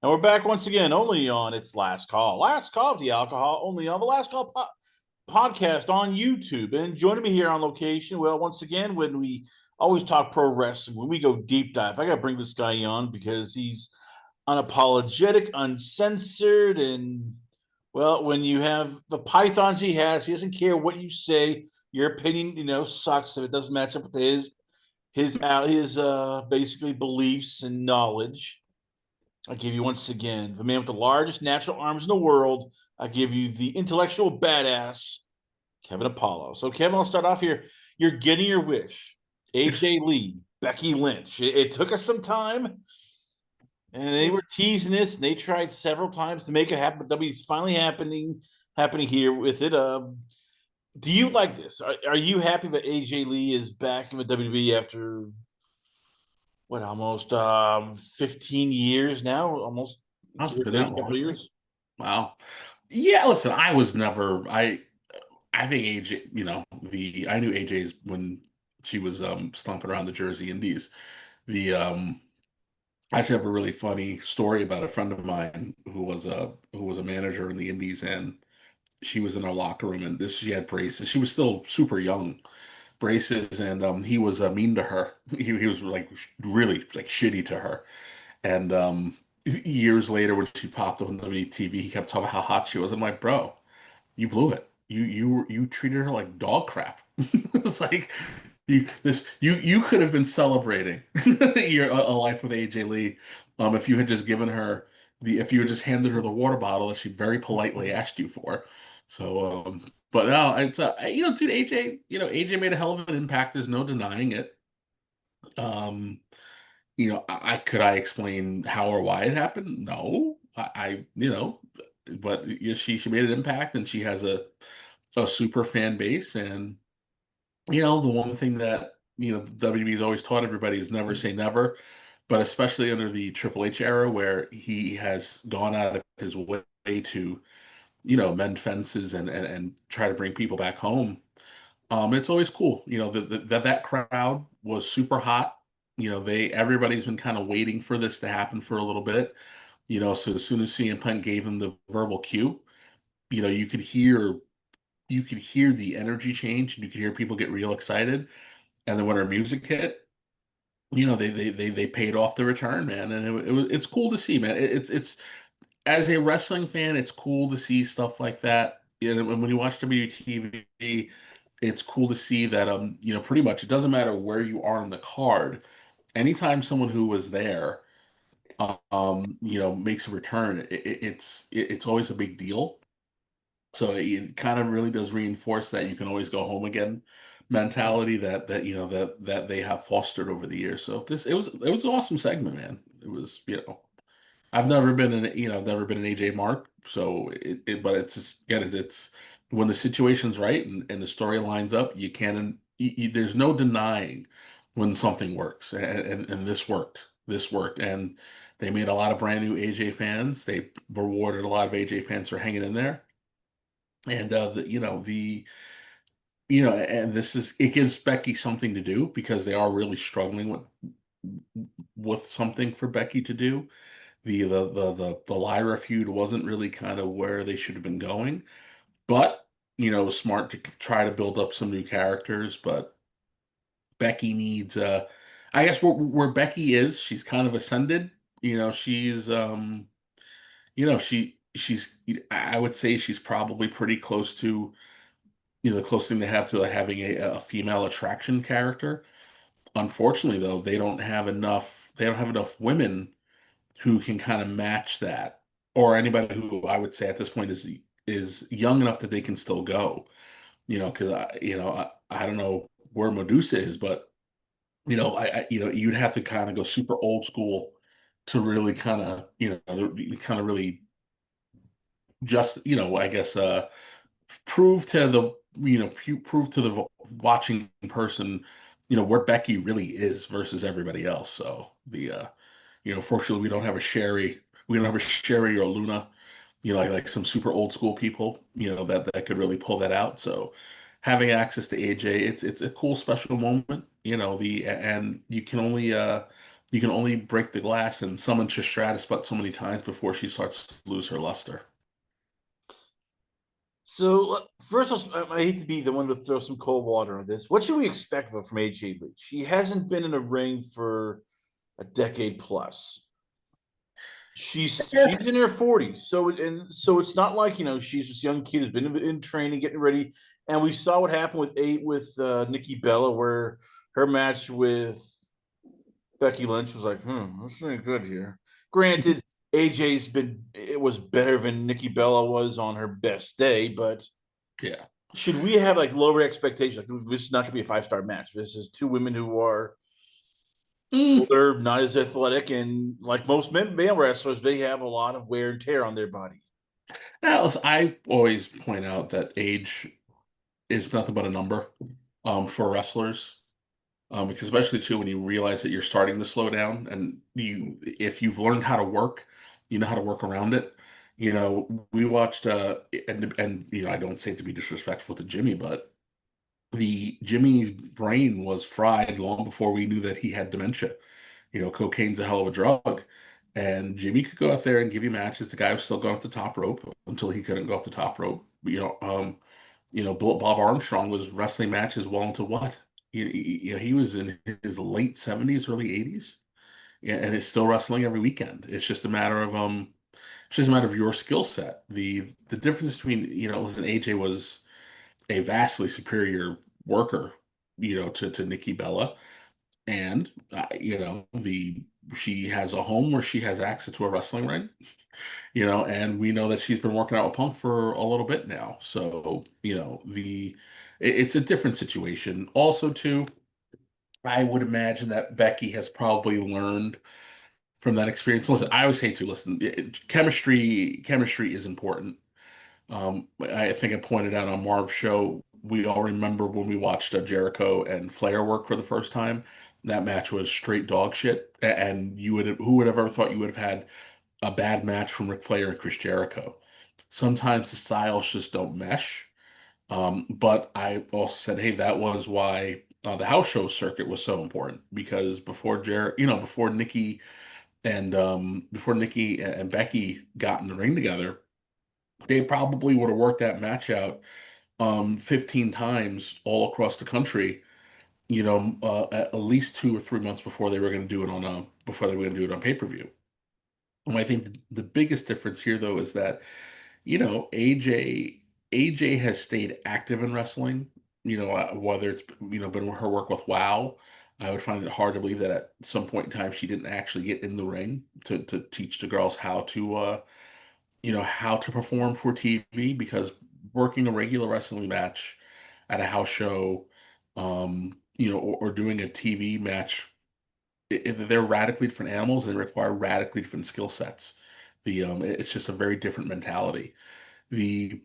And we're back once again, only on It's Last Call. Last Call of the Alcohol, only on the Last Call podcast on YouTube. And joining me here on location, well, once again, when we always talk pro wrestling, when we go deep dive, I got to bring this guy on because he's unapologetic, uncensored, and, well, when you have the pythons he doesn't care what you say. Your opinion, sucks if it doesn't match up with his basically beliefs and knowledge. I give you once again the man with the largest natural arms in the world. I give you the intellectual badass, Kevin Apollo. So, Kevin, I'll start off here. You're getting your wish. AJ Lee, Becky Lynch. It took us some time, and they were teasing this, and they tried several times to make it happen. But W's finally happening here with it. Do you like this? Are you happy that AJ Lee is back in the WWE after what, almost 15 years now, almost How's give it or been take that a couple of long? years. Wow. Yeah, listen, I was never I think AJ, the I knew AJ's when she was stomping around the Jersey Indies. The I actually have a really funny story about a friend of mine who was a manager in the Indies, and she was in our locker room, and this she had braces. She was still super young, braces, and he was mean to her. He was like really like shitty to her. And years later, when she popped up on WTV, he kept talking about how hot she was. I'm like, bro, you blew it. You treated her like dog crap. It's like you could have been celebrating your a life with AJ Lee, if you had just given her the if you had just handed her the water bottle that she very politely asked you for. So, but no, it's dude, AJ made a hell of an impact. There's no denying it. Um, I could I explain how or why it happened? No, but she made an impact, and she has a super fan base. And the one thing that WWE has always taught everybody is never say never, but especially under the Triple H era, where he has gone out of his way to mend fences and try to bring people back home. It's always cool, that crowd was super hot. Everybody's been kind of waiting for this to happen for a little bit. So as soon as CM Punk gave him the verbal cue, you know, you could hear you could hear the energy change, and you could hear people get real excited. And then when our music hit, they paid off the return, man. And it's cool to see, man. It's as a wrestling fan, it's cool to see stuff like that. And when you watch WTV, it's cool to see that pretty much it doesn't matter where you are on the card. Anytime someone who was there makes a return, it's always a big deal. So it kind of really does reinforce that you can always go home again mentality that they have fostered over the years. So it was an awesome segment, man. It was, I've never been an AJ Mark, so but it's just again, it's when the situation's right and the story lines up, you can't there's no denying when something works, and this worked, and they made a lot of brand new AJ fans. They rewarded a lot of AJ fans for hanging in there, and and it gives Becky something to do because they are really struggling with something for Becky to do. The Lyra feud wasn't really kind of where they should have been going, but smart to try to build up some new characters. But Becky needs, I guess, where Becky is, she's kind of ascended. She's, she's, I would say she's probably pretty close to, the close thing they have to like having a female attraction character. Unfortunately, though, they don't have enough. They don't have enough women who can kind of match that, or anybody who I would say at this point is young enough that they can still go. Because I don't know where Medusa is, but you'd have to kind of go super old school to really kind of really just I guess prove to the prove to the watching person where Becky really is versus everybody else. So fortunately, we don't have a Sherry or a Luna, like some super old school people, that could really pull that out. So having access to AJ, it's a cool special moment, and you can only You can only break the glass and summon Tristratus but so many times before she starts to lose her luster. So first, I hate to be the one to throw some cold water on this. What should we expect from AJ Lee? She hasn't been in a ring for a decade plus. She's in her 40s, so it's not like she's this young kid who's been in training, getting ready. And we saw what happened with Nikki Bella, where her match with Becky Lynch was like, this ain't good here. Granted, AJ's been it was better than Nikki Bella was on her best day, but Yeah. should we have like lower expectations? Like this is not gonna be a 5-star match. This is two women who are Mm. older, not as athletic, and like most male wrestlers, they have a lot of wear and tear on their body. Now, I always point out that age is nothing but a number for wrestlers. Because especially too when you realize that you're starting to slow down, and if you've learned how to work, you know how to work around it. We watched and I don't say it to be disrespectful to Jimmy, but the Jimmy's brain was fried long before we knew that he had dementia. Cocaine's a hell of a drug. And Jimmy could go out there and give you matches. The guy was still going off the top rope until he couldn't go off the top rope. Bob Armstrong was wrestling matches well into what? He was in his late 70s, early 80s. Yeah, and it's still wrestling every weekend. It's just a matter of your skill set. The difference between, listen, AJ was a vastly superior worker, to Nikki Bella. And the she has a home where she has access to a wrestling ring, and we know that she's been working out with Punk for a little bit now. So, it's a different situation. Also, too, I would imagine that Becky has probably learned from that experience. Listen, I always say to listen, chemistry is important. I think I pointed out on Marv's show, we all remember when we watched Jericho and Flair work for the first time. That match was straight dog shit, and who would have ever thought you would have had a bad match from Ric Flair and Chris Jericho? Sometimes the styles just don't mesh. But I also said, hey, that was why the house show circuit was so important because before Nikki and Becky got in the ring together, they probably would have worked that match out 15 times all across the country, at least 2 or 3 months before they were going to do it on pay-per-view. And I think the biggest difference here, though, is that AJ has stayed active in wrestling. Whether it's been her work with WoW. I would find it hard to believe that at some point in time she didn't actually get in the ring to teach the girls how to perform for TV because working a regular wrestling match at a house show, or doing a TV match, they're radically different animals and they require radically different skill sets. It's just a very different mentality. The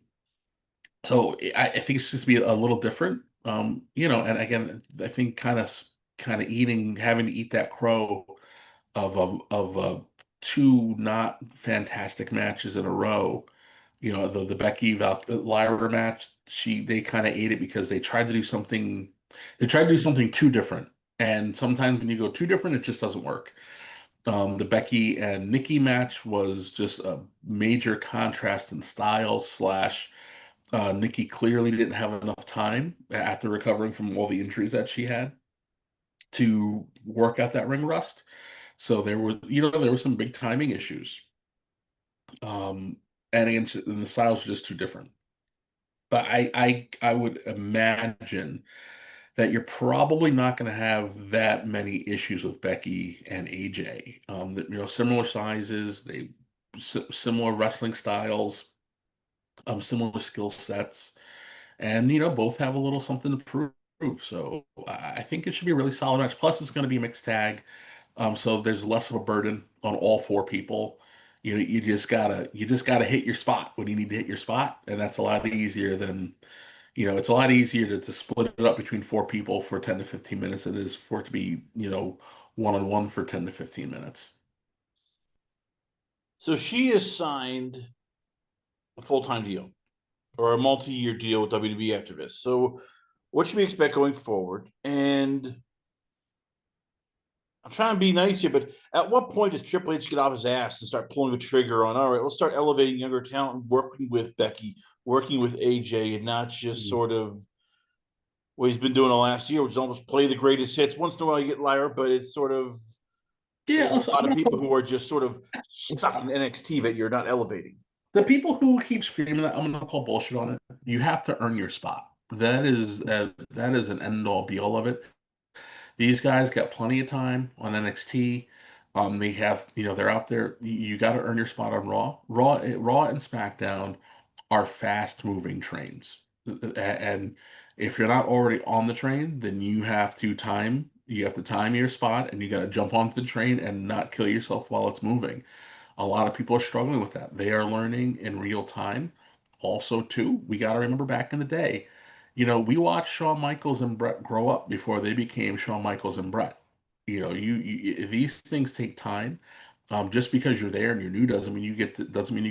I think it's just be a little different. And again, I think kind of having to eat that crow of two not fantastic matches in a row. The Becky Lyra match, they kind of ate it because they tried to do something. They tried to do something too different, and sometimes when you go too different, it just doesn't work. The Becky and Nikki match was just a major contrast in style slash. Nikki clearly didn't have enough time after recovering from all the injuries that she had to work out that ring rust. So there were some big timing issues. Um, and again, and the styles are just too different. But I would imagine that you're probably not going to have that many issues with Becky and AJ. Similar sizes, similar wrestling styles, similar skill sets, and both have a little something to prove. So I think it should be a really solid match. Plus, it's going to be a mixed tag. So there's less of a burden on all four people. You just gotta hit your spot when you need to hit your spot, and that's a lot easier than it's a lot easier to split it up between four people for 10 to 15 minutes than it is for it to be one on one for 10 to 15 minutes. So she is signed a full-time deal or a multi-year deal with WWE after this. So what should we expect going forward? And I'm trying to be nice here, but at what point does Triple H get off his ass and start pulling the trigger on, all right, let's start elevating younger talent and working with Becky, working with AJ, and not just Mm. sort of what he's been doing the last year, which is almost play the greatest hits. Once in a while you get Lyra, but it's sort of Yeah, there's a listen, lot of people who are just sort of listen, stuck in NXT that you're not elevating. the people who keep screaming that, I'm gonna call bullshit on it. You have to earn your spot. That is an end all be all of it. These guys got plenty of time on NXT. They have, they're out there. You got to earn your spot on Raw. Raw and SmackDown are fast moving trains. And if you're not already on the train, then you have to time your spot and you got to jump onto the train and not kill yourself while it's moving. A lot of people are struggling with that. They are learning in real time. Also, too, we got to remember back in the day, we watched Shawn Michaels and Brett grow up before they became Shawn Michaels and Brett. These things take time. Just because you're there and you're new doesn't mean you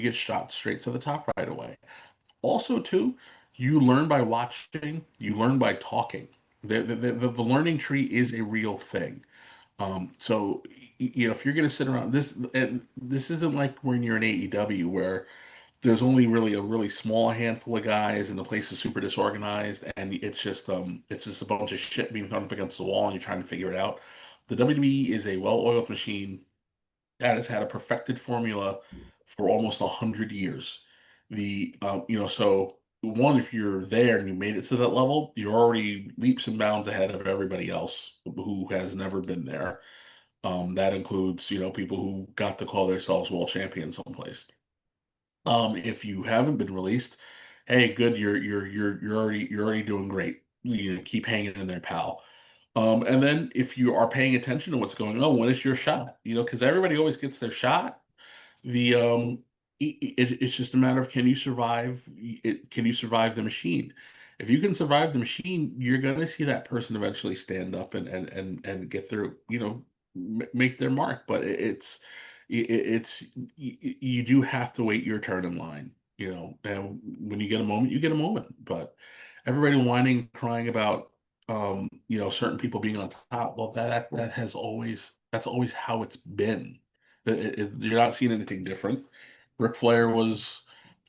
get shot straight to the top right away. Also, too, you learn by watching, you learn by talking. The learning tree is a real thing. So if you're going to sit around this isn't like when you're in AEW where there's only really a really small handful of guys and the place is super disorganized and it's just a bunch of shit being thrown up against the wall and you're trying to figure it out. The WWE is a well-oiled machine that has had a perfected formula for almost 100 years. So one, if you're there and you made it to that level, you're already leaps and bounds ahead of everybody else who has never been there. That includes, people who got to call themselves world champions someplace. If you haven't been released, hey, good, you're already doing great. Keep hanging in there, pal. And then if you are paying attention to what's going on, when is your shot? Because everybody always gets their shot. It's just a matter of can you survive it? Can you survive the machine? If you can survive the machine, you're gonna see that person eventually stand up and get through, make their mark. But you do have to wait your turn in line, and when you get a moment, you get a moment. But everybody whining, crying about certain people being on top, well, that's always how it's been. You're not seeing anything different. Ric Flair was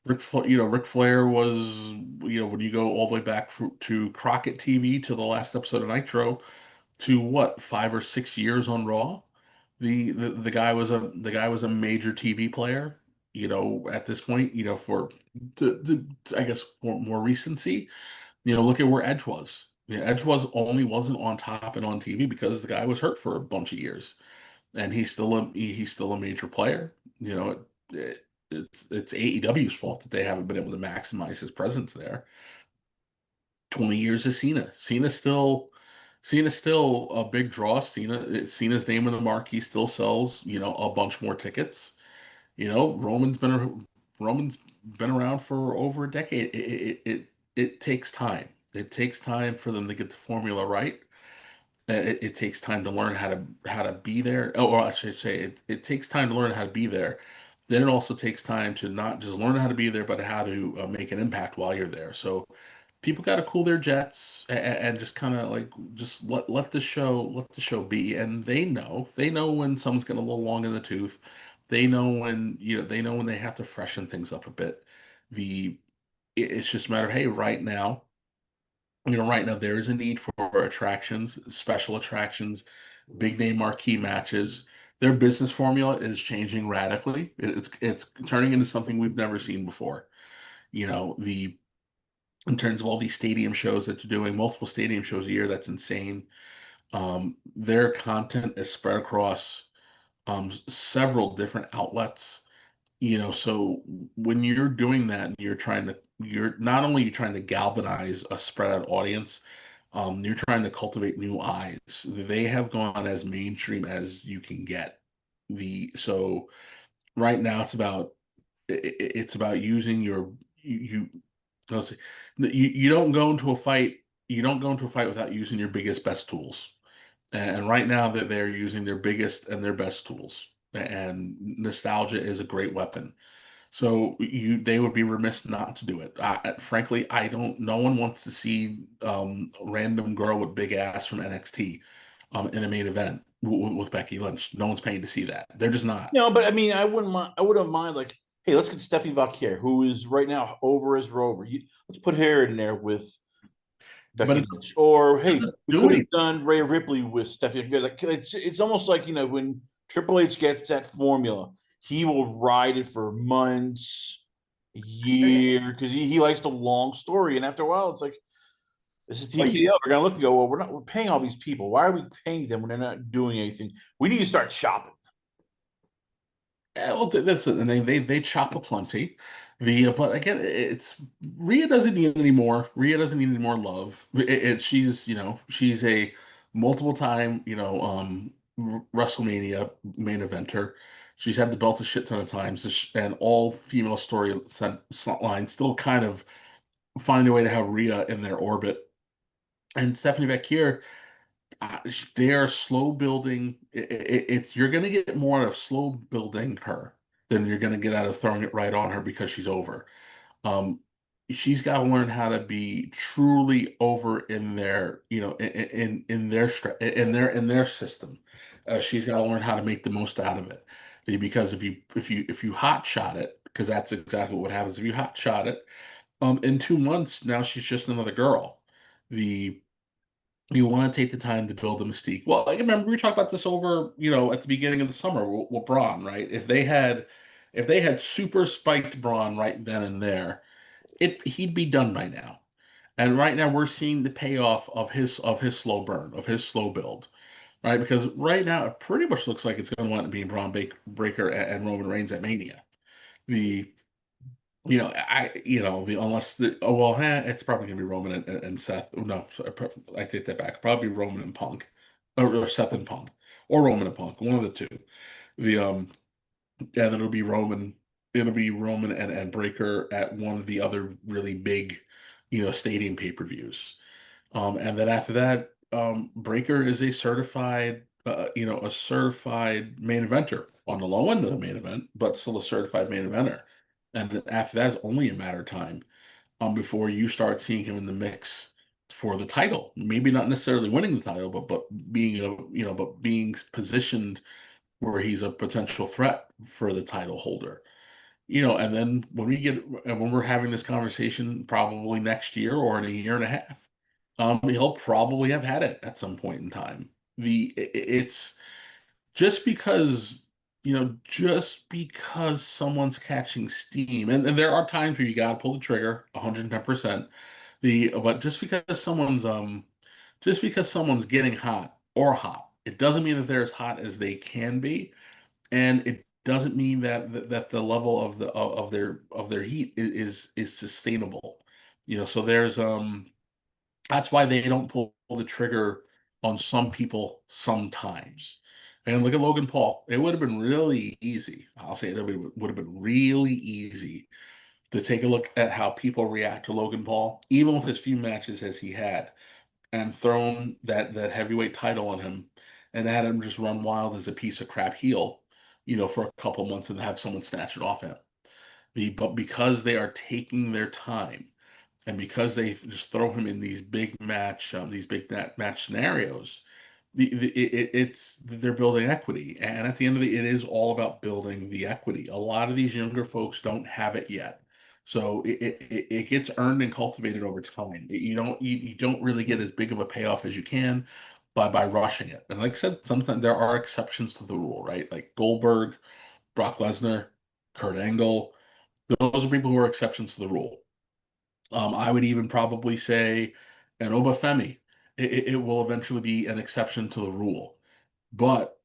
Ric Flair was, when you go all the way back to Crockett TV to the last episode of Nitro to what, 5 or 6 years on Raw, the guy was a major TV player. At this point, for I guess more recency. Look at where Edge was. Edge wasn't on top and on TV because the guy was hurt for a bunch of years and he's still a major player. It's AEW's fault that they haven't been able to maximize his presence there. 20 years of Cena. Cena's still a big draw. Cena's name in the marquee still sells, a bunch more tickets. Roman's been around for over a decade. It takes time. It takes time for them to get the formula right. It takes time to learn how to be there. Oh, or I should say, it takes time to learn how to be there. Then it also takes time to not just learn how to be there, but how to make an impact while you're there. So people got to cool their jets and just kind of like just let the show be. And they know when someone's getting a little long in the tooth. They know when they have to freshen things up a bit. The it's just a matter of, hey, right now there is a need for attractions, special attractions, big name marquee matches. Their business formula is changing radically. It's turning into something we've never seen before. The in terms of all these stadium shows that they're doing, multiple stadium shows a year, that's insane. Their content is spread across several different outlets. So when you're doing that and you're not only trying to galvanize a spread out audience, you're trying to cultivate new eyes. They have gone as mainstream as you can get. So right now it's about using you let's see, you don't go into a fight without using your biggest best tools. And right now that they're using their biggest and their best tools. And nostalgia is a great weapon. So they would be remiss not to do it. Frankly, I don't. No one wants to see random girl with big ass from NXT in a main event. with Becky Lynch. No one's paying to see that. They're just not. No, but I mean, I wouldn't mind. I wouldn't mind like, hey, let's get Stephanie Valkyrie, who is right now over as Rover. Let's put her in there with But Becky Lynch, or it hey, doesn't we do could have anything. done Rhea Ripley with Stephanie. Like it's almost like when Triple H gets that formula, he will ride it for months, a year, because he likes the long story. And after a while, it's like this is But TKO. We're gonna look and go, well, we're paying all these people. Why are we paying them when they're not doing anything? We need to start shopping. yeah, well, that's it. And they chop aplenty. But again, it's Rhea doesn't need any more. Rhea doesn't need any more love. She's she's a multiple time WrestleMania main eventer. She's had the belt a shit ton of times, and all female line still kind of find a way to have Rhea in their orbit. And Stephanie Becker, they are slow building. You're going to get more out of slow building her than you're going to get out of throwing it right on her because she's over. Um, she's got to learn how to be truly over in their, in their in their system. She's got to learn how to make the most out of it. Because if you hot shot it, because that's exactly what happens. If you hot shot it, in 2 months now she's just another girl. The You want to take the time to build a mystique. Well, I remember we talked about this over, at the beginning of the summer with Braun, right? If they had super spiked Braun right then and there, he'd be done by now. And right now we're seeing the payoff of his slow burn, of his slow build, right? Because right now it pretty much looks like it's going to want to be Braun Breaker and Roman Reigns at Mania. The the unless it's probably gonna be Roman and Seth. No, sorry, I take that back. Probably Roman and Punk, or Seth and Punk, or Roman and Punk, one of the two. The and it'll be Roman. It'll be Roman and Breaker at one of the other really big, stadium pay-per-views. And then after that, Breaker is a certified main eventer on the low end of the main event, but still a certified main eventer. And then after that, it's only a matter of time before you start seeing him in the mix for the title. Maybe not necessarily winning the title, but being positioned where he's a potential threat for the title holder. And then when we're having this conversation, probably next year or in a year and a half, he'll probably have had it at some point in time. It's just because someone's catching steam, and there are times where you got to pull the trigger 110%. But just because someone's getting hot, it doesn't mean that they're as hot as they can be, and it doesn't mean that the level of their heat is sustainable. So that's why they don't pull the trigger on some people sometimes. And look at Logan Paul. It would have been really easy. I'll say would have been really easy to take a look at how people react to Logan Paul, even with as few matches as he had, and thrown that heavyweight title on him and had him just run wild as a piece of crap heel, for a couple months and have someone snatch it off him. But because they are taking their time and because they just throw him in these match scenarios, it's they're building equity, and at the end of it is all about building the equity. A lot of these younger folks don't have it yet, so it gets earned and cultivated over time. You don't really get as big of a payoff as you can by rushing it. And like I said, sometimes there are exceptions to the rule, right? Like Goldberg, Brock Lesnar, Kurt Angle. Those are people who are exceptions to the rule. I would even probably say an Obafemi. It will eventually be an exception to the rule. But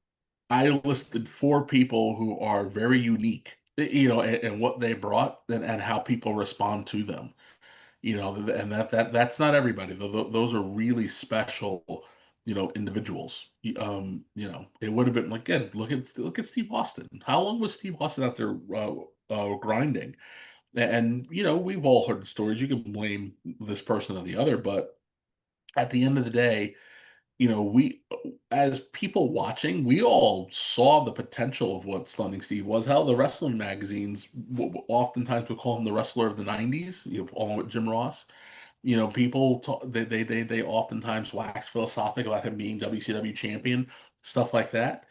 I listed four people who are very unique, and what they brought and how people respond to them. And that's not everybody. Those are really special, individuals. It would have been like, again, look at Steve Austin. How long was Steve Austin out there grinding? And we've all heard the stories. You can blame this person or the other, but at the end of the day, we as people watching, we all saw the potential of what Stunning Steve was. How the wrestling magazines oftentimes would call him the wrestler of the '90s, along with Jim Ross. People talk, they oftentimes wax philosophic about him being WCW champion stuff like that.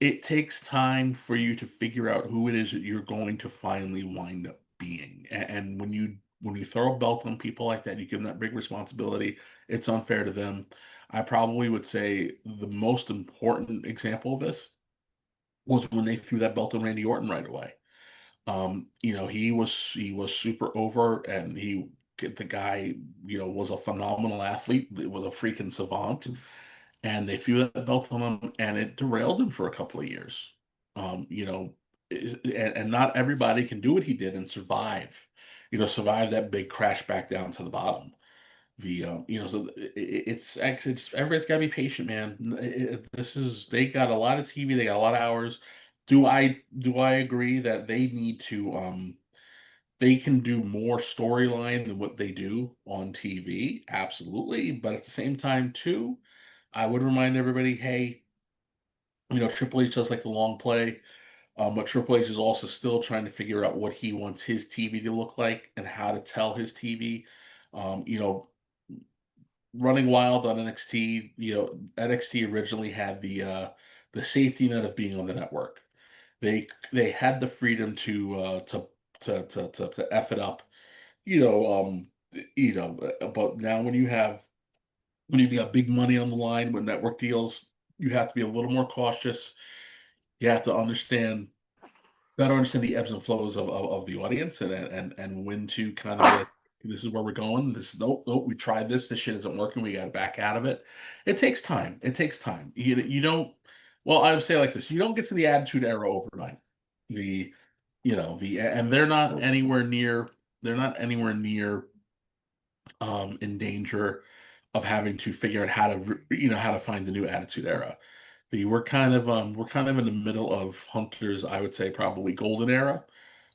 It takes time for you to figure out who it is that you're going to finally wind up being. And when you throw a belt on people like that, you give them that big responsibility. It's unfair to them. I probably would say the most important example of this was when they threw that belt on Randy Orton right away. He was super over, and the guy, was a phenomenal athlete. It was a freaking savant, and they threw that belt on him, and it derailed him for a couple of years. You know, and not everybody can do what he did and survive. Survive that big crash back down to the bottom. So it's everybody's got to be patient, man. They got a lot of TV, they got a lot of hours. Do I agree that they need to they can do more storyline than what they do on TV? Absolutely, but at the same time too, I would remind everybody, hey, Triple H does like the long play, but Triple H is also still trying to figure out what he wants his TV to look like and how to tell his TV. Um, you know, Running wild on NXT, NXT originally had the safety net of being on the network. They had the freedom to F it up, you know, but now when you've got big money on the line with network deals, you have to be a little more cautious. You have to better understand the ebbs and flows of the audience, and when to kind of be like, this is where we're going. Nope, we tried this shit isn't working, we got to back out of it. It takes time. You don't, well, I would say like this, you don't get to the Attitude Era overnight. The and they're not anywhere near in danger of having to figure out how to find the new Attitude Era. We're kind of in the middle of Hunter's, I would say, probably golden era,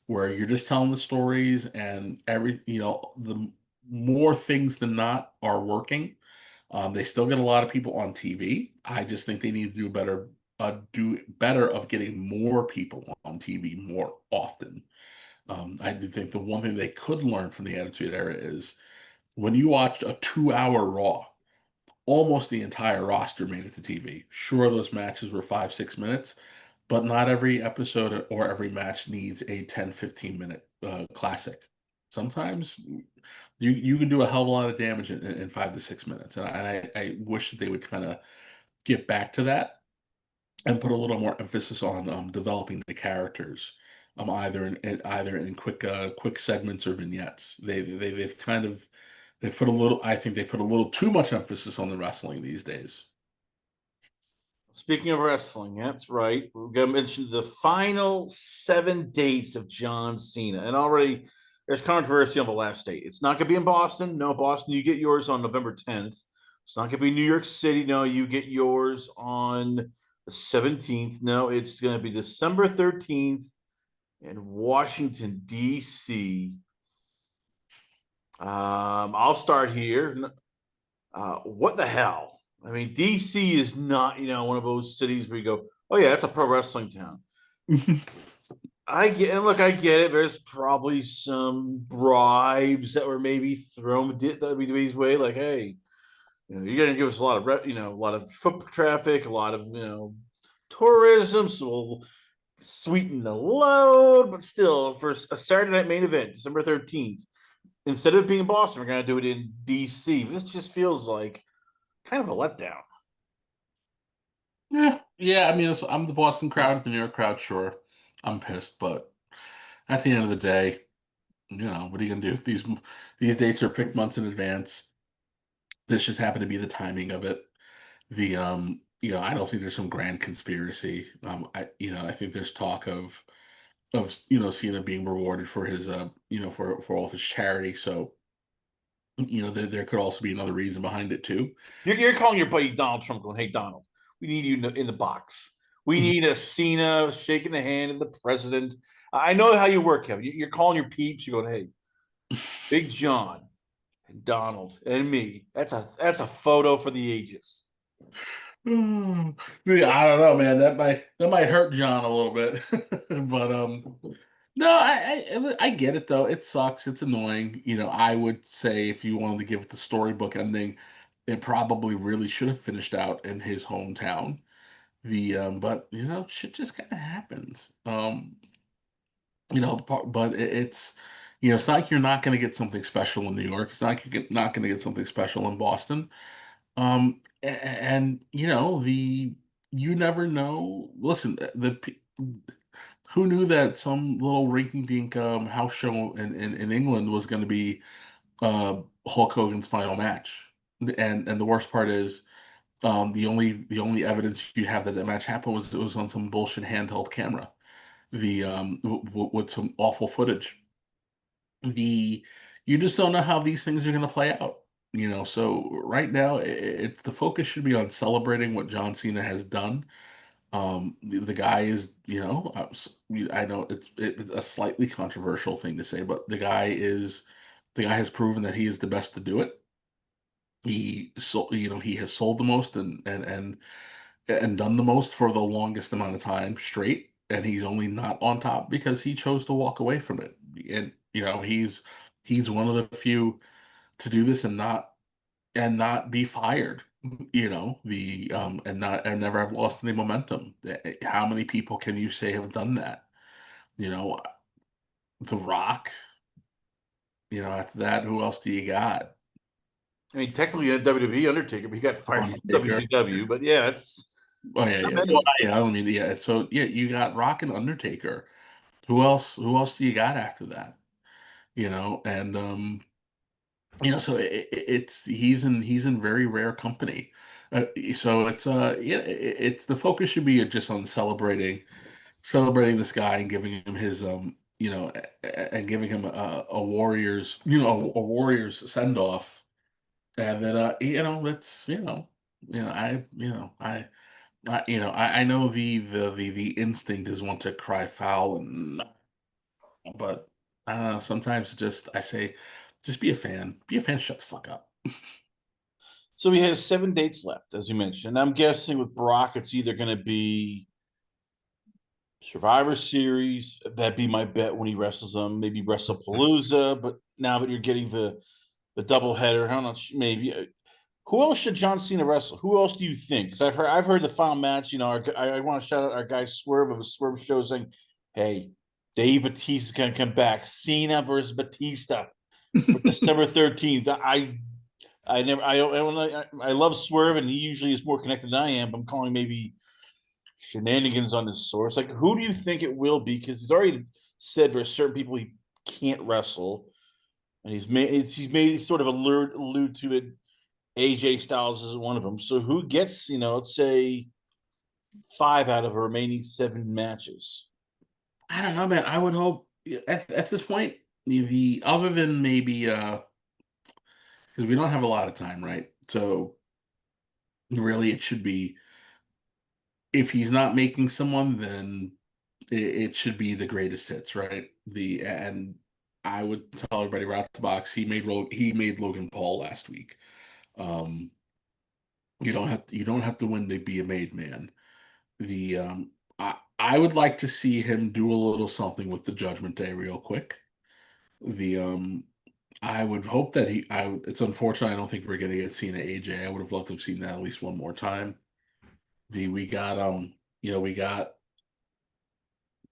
where you're just telling the stories, and the more things than not are working. They still get a lot of people on TV. I just think they need to do better of getting more people on TV more often. I do think the one thing they could learn from the Attitude Era is when you watched a 2-hour Raw, almost the entire roster made it to TV. Sure, those matches were 5, 6 minutes, but not every episode or every match needs a 10, 15 minute classic. Sometimes you can do a hell of a lot of damage in 5 to 6 minutes. And I wish that they would kind of get back to that and put a little more emphasis on developing the characters, either in quick segments or vignettes. They've put a little. I think they put a little too much emphasis on the wrestling these days. Speaking of wrestling, that's right. We're going to mention the final 7 dates of John Cena. And already there's controversy on the last date. It's not going to be in Boston. No, Boston, you get yours on November 10th. It's not going to be New York City. No, you get yours on the 17th. No, it's going to be December 13th in Washington, D.C. I'll start here. What the hell? I mean, DC is not, one of those cities where you go, oh yeah, that's a pro wrestling town. I get it. There's probably some bribes that were maybe thrown WWE's way, like, hey, you're gonna give us a lot of, a lot of foot traffic, a lot of, tourism, so we'll sweeten the load. But still, for a Saturday night main event, December 13th, instead of being in Boston, we're gonna do it in DC. This just feels like kind of a letdown. Yeah, yeah. I mean, I'm the Boston crowd, the New York crowd. Sure, I'm pissed, but at the end of the day, what are you gonna do? These dates are picked months in advance. This just happened to be the timing of it. I don't think there's some grand conspiracy. I think there's talk of Cena being rewarded for his for all of his charity. So there could also be another reason behind it too. You're calling your buddy Donald Trump, going, "Hey Donald, we need you in the box. We need a Cena shaking the hand of the president." I know how you work, Kevin. You're calling your peeps. You're going, "Hey, Big John and Donald and me. That's a photo for the ages." Yeah, I don't know, man. That might hurt John a little bit, but no, I get it though. It sucks. It's annoying. I would say if you wanted to give it the storybook ending, it probably really should have finished out in his hometown. But shit just kind of happens. But it's it's not like you're not going to get something special in New York. It's not like you're not going to get something special in Boston. And the you never know. Listen, who knew that some little rinky-dink house show in England was going to be Hulk Hogan's final match? And the worst part is, the only evidence you have that match happened was it was on some bullshit handheld camera, with some awful footage. The You just don't know how these things are going to play out. So right now, the focus should be on celebrating what John Cena has done. The guy is, I know it's a slightly controversial thing to say, but the guy has proven that he is the best to do it. He has sold the most and done the most for the longest amount of time straight, and he's only not on top because he chose to walk away from it. And he's one of the few to do this and not be fired. The and never have lost any momentum. How many people can you say have done that? You know, The Rock. After that, who else do you got? I mean, technically a WWE Undertaker, but he got fired from Undertaker. WCW. But yeah, it's Oh yeah, not yeah. Well, many. yeah. I mean, yeah. So yeah, you got Rock and Undertaker. Who else? Who else do you got after that? And so he's in very rare company. So it's the focus should be just on celebrating this guy and giving him his and giving him a Warriors send off, and then let's I know the instinct is one to cry foul, but I don't know, sometimes just I say, just be a fan, shut the fuck up. So he has 7 dates left, as you mentioned. I'm guessing with Brock, it's either going to be Survivor Series. That'd be my bet when he wrestles them. Maybe WrestlePalooza. But now that you're getting the double header, I don't know. Maybe who else should John Cena wrestle? Who else do you think? Because I've heard the final match. I want to shout out our guy Swerve of a Swerve show saying, "Hey, Dave Batista's gonna come back. Cena versus Batista for December 13th." I never I love Swerve and he usually is more connected than I am. But I'm calling maybe shenanigans on his source. Like, who do you think it will be? Because he's already said for certain people he can't wrestle, and he's made sort of allude to it. AJ Styles is one of them. So who gets let's say 5 out of the remaining 7 matches? I don't know, man. I would hope at this point, the other than maybe because we don't have a lot of time, right? So really, it should be, if he's not making someone, then it should be the greatest hits, right? The and I would tell everybody right out the box, he made Logan Paul last week. Um, you don't have to win to be a made man. The I would like to see him do a little something with the Judgment Day real quick. The I would hope that it's unfortunate. I don't think we're gonna get Cena AJ. I would have loved to have seen that at least one more time. We got oh,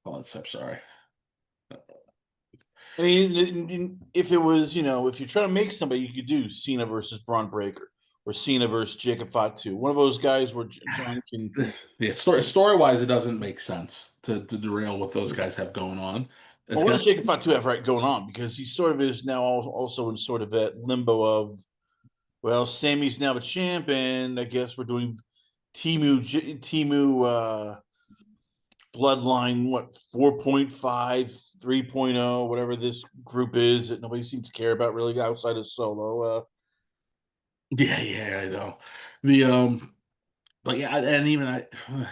I'm sorry. I mean, if it was, if you're trying to make somebody, you could do Cena versus Braun Breaker or Cena versus Jacob Fatu. One of those guys where John can. Yeah, story wise, it doesn't make sense to derail what those guys have going on. Well, It's what gonna does Jacob Fatu have right going on? Because he sort of is now also in sort of that limbo of, well, Sammy's now the champ, and I guess we're doing Timu Bloodline, what, 4.5, 3.0, whatever this group is that nobody seems to care about really outside of Solo. Yeah, yeah, I know. The But yeah, and even I don't know.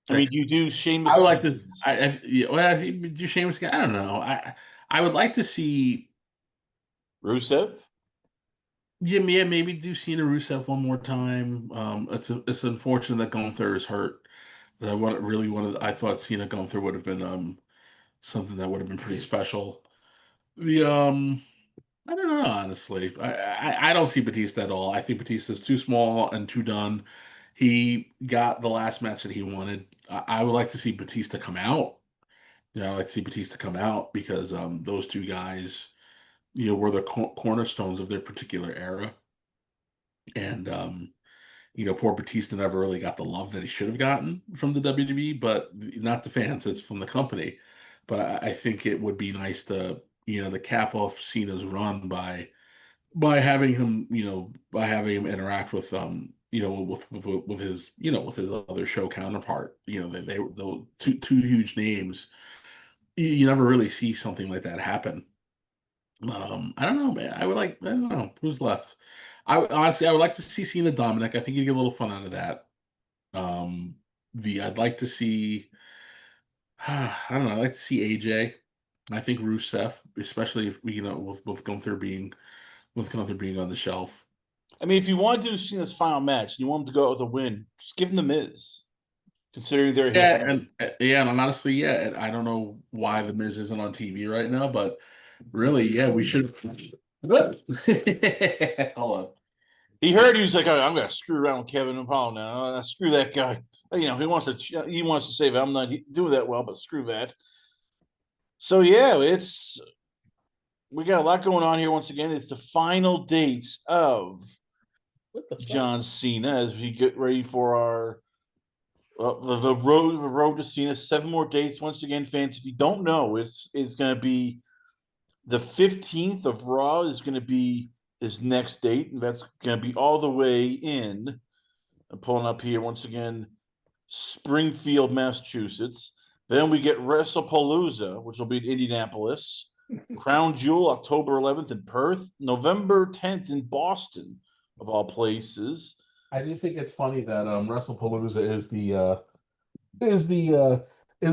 I mean, That's you do I Sheamus would like to. Yeah, well, if you do Sheamus again, I don't know. I would like to see. Rusev. Yeah, yeah, maybe do Cena Rusev one more time. It's unfortunate that Gunther is hurt. I thought Cena Gunther would have been something that would have been pretty special. The I don't know, honestly. I don't see Batista at all. I think Batista's too small and too done. He got the last match that he wanted. I would like to see Batista come out. I'd like to see Batista come out because those two guys, were the cornerstones of their particular era. And poor Batista never really got the love that he should have gotten from the WWE, but not the fans, it's from the company. But I think it would be nice to cap off Cena's run by having him, by having him interact with with his with his other show counterpart. They were the two huge names. You never really see something like that happen. But I don't know, man. I don't know who's left. Honestly, I would like to see Cena Dominic. I think you'd get a little fun out of that. The I'd like to see. I don't know. I'd like to see AJ. I think Rusev, especially if with Gunther being on the shelf. I mean, if you want to do Cena's final match and you want him to go out with a win, just give him the Miz, considering their Yeah, history. and honestly, yeah, and I don't know why the Miz isn't on TV right now, but really, yeah, we should. Hold on. He heard he was like, oh, I'm going to screw around with Kevin and Paul now. Screw that guy. He wants to save it. I'm not doing that well, but screw that. So yeah, we got a lot going on here. Once again, it's the final dates of What the fuck? John Cena as we get ready for our the road to Cena. 7 more dates. Once again, fans, if you don't know, it's going to be the 15th of Raw is going to be his next date, and that's going to be all the way in. I'm pulling up here once again, Springfield, Massachusetts. Then we get WrestlePalooza, which will be in Indianapolis. Crown Jewel, October 11th in Perth. November 10th in Boston, of all places. I do think it's funny that WrestlePalooza is the uh, is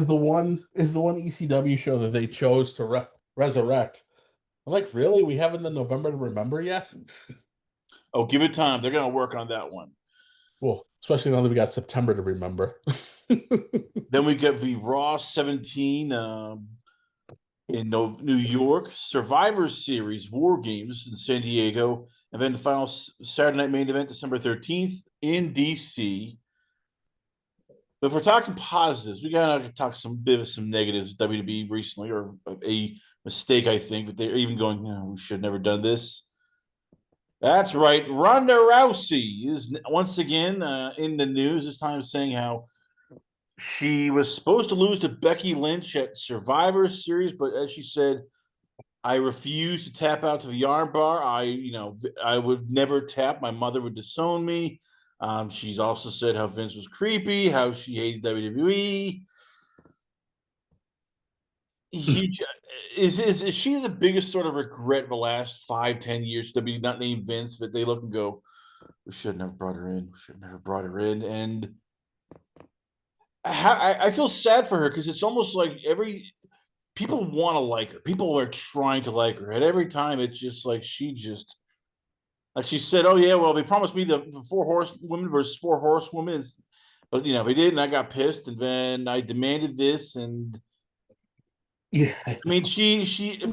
the one ECW show that they chose to resurrect. I'm like, really? We haven't the November to remember yet? Oh, give it time. They're going to work on that one. Well, especially now that we got September to remember. Then we get the Raw 17 in New York, Survivor Series War Games in San Diego, and then the final Saturday night main event, December 13th in DC. But if we're talking positives, we gotta talk some bit of some negatives. WWE recently, or a mistake, I think, but they're even going, we should have never done this. That's right. Ronda Rousey is once again in the news, this time saying how she was supposed to lose to Becky Lynch at Survivor Series, but as she said, I refuse to tap out to the armbar. I would never tap. My mother would disown me. She's also said how Vince was creepy, how she hated WWE. Huge. Is she the biggest sort of regret the last 5-10 years to be not named Vince, that they look and go, we should have never brought her in. We should have never brought her in. And I feel sad for her because it's almost like people want to like her. People are trying to like her. And every time it's just like like she said, oh yeah, well, they promised me the 4 horsewomen versus 4 horsewomen. But they didn't. I got pissed, and then I demanded this. And Yeah, I mean, she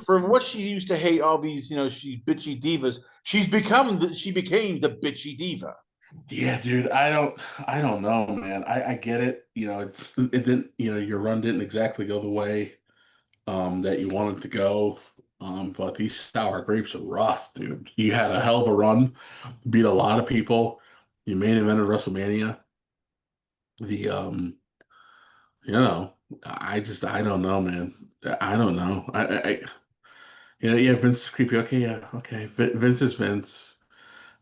for what she used to hate all these, she's bitchy divas. She became the bitchy diva. yeah, dude. I don't know, man. I get it. It didn't. Your run didn't exactly go the way that you wanted to go. But these sour grapes are rough, dude. You had a hell of a run, beat a lot of people. You main evented WrestleMania. The you know, I don't know, man. I don't know. Yeah, Vince is creepy. Okay, yeah, okay. Vince is Vince.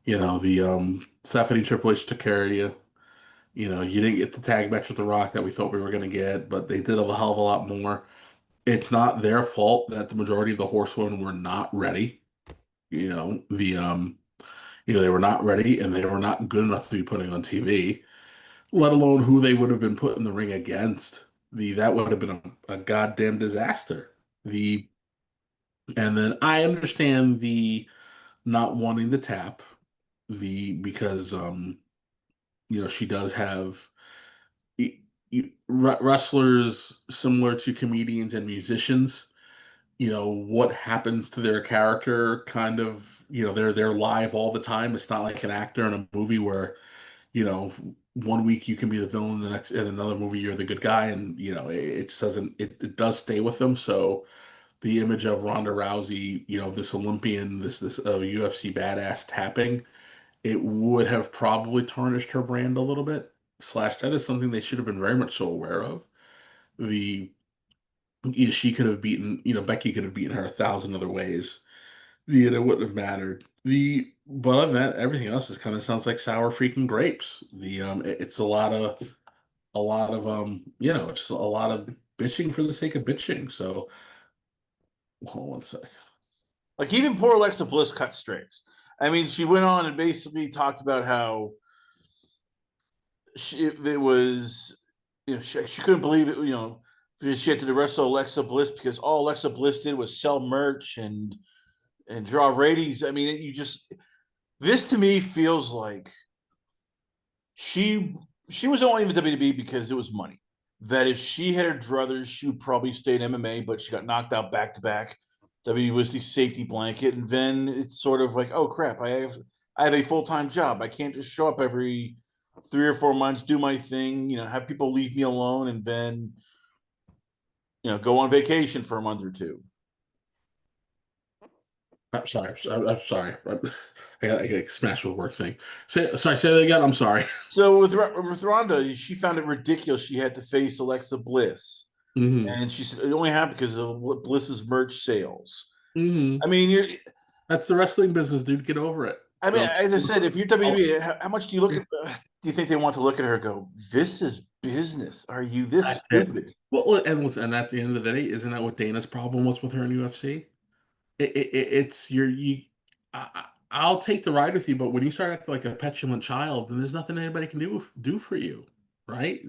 The Stephanie Triple H took care of you. You didn't get the tag match with The Rock that we thought we were gonna get, but they did a hell of a lot more. It's not their fault that the majority of the horsewomen were not ready. They were not ready and they were not good enough to be putting on TV, let alone who they would have been put in the ring against. That would have been a goddamn disaster. The And then I understand the not wanting the tap, because she does have wrestlers similar to comedians and musicians. What happens to their character, kind of, they're live all the time. It's not like an actor in a movie where you know, one week you can be the villain, the next in another movie you're the good guy, and it just doesn't it does stay with them. So the image of Ronda Rousey, this Olympian, this UFC badass tapping, it would have probably tarnished her brand a little bit. Slash, that is something they should have been very much so aware of. The she could have beaten, Becky could have beaten her 1,000 other ways. It wouldn't have mattered. But other than that, everything else just kind of sounds like sour freaking grapes. It's a lot of just a lot of bitching for the sake of bitching. So hold on one sec. Like even poor Alexa Bliss cut strings. I mean, she went on and basically talked about how it was, she couldn't believe it. She had to wrestle Alexa Bliss because all Alexa Bliss did was sell merch and draw ratings. I mean, this to me feels like she was only in the WWE because it was money. That if she had her druthers, she would probably stay in MMA, but she got knocked out back to back. WWE was the safety blanket, and then it's sort of like, oh crap, I have a full time job. I can't just show up every 3 or 4 months, do my thing, have people leave me alone, and then go on vacation for a month or two. I'm sorry. I'm sorry. I got smashed with work thing. Say that again. I'm sorry. So with Ronda, she found it ridiculous she had to face Alexa Bliss. Hmm. And she said it only happened because of Bliss's merch sales. Hmm. I mean, That's the wrestling business, dude. Get over it. as I said, if you're WWE, how much do you look at? Do you think they want to look at her and go, "This is business"? Are you this That's it. stupid? Well, and at the end of the day, isn't that what Dana's problem was with her in UFC? It's I'll take the ride with you, but when you start acting like a petulant child, then there's nothing anybody can do for you, right?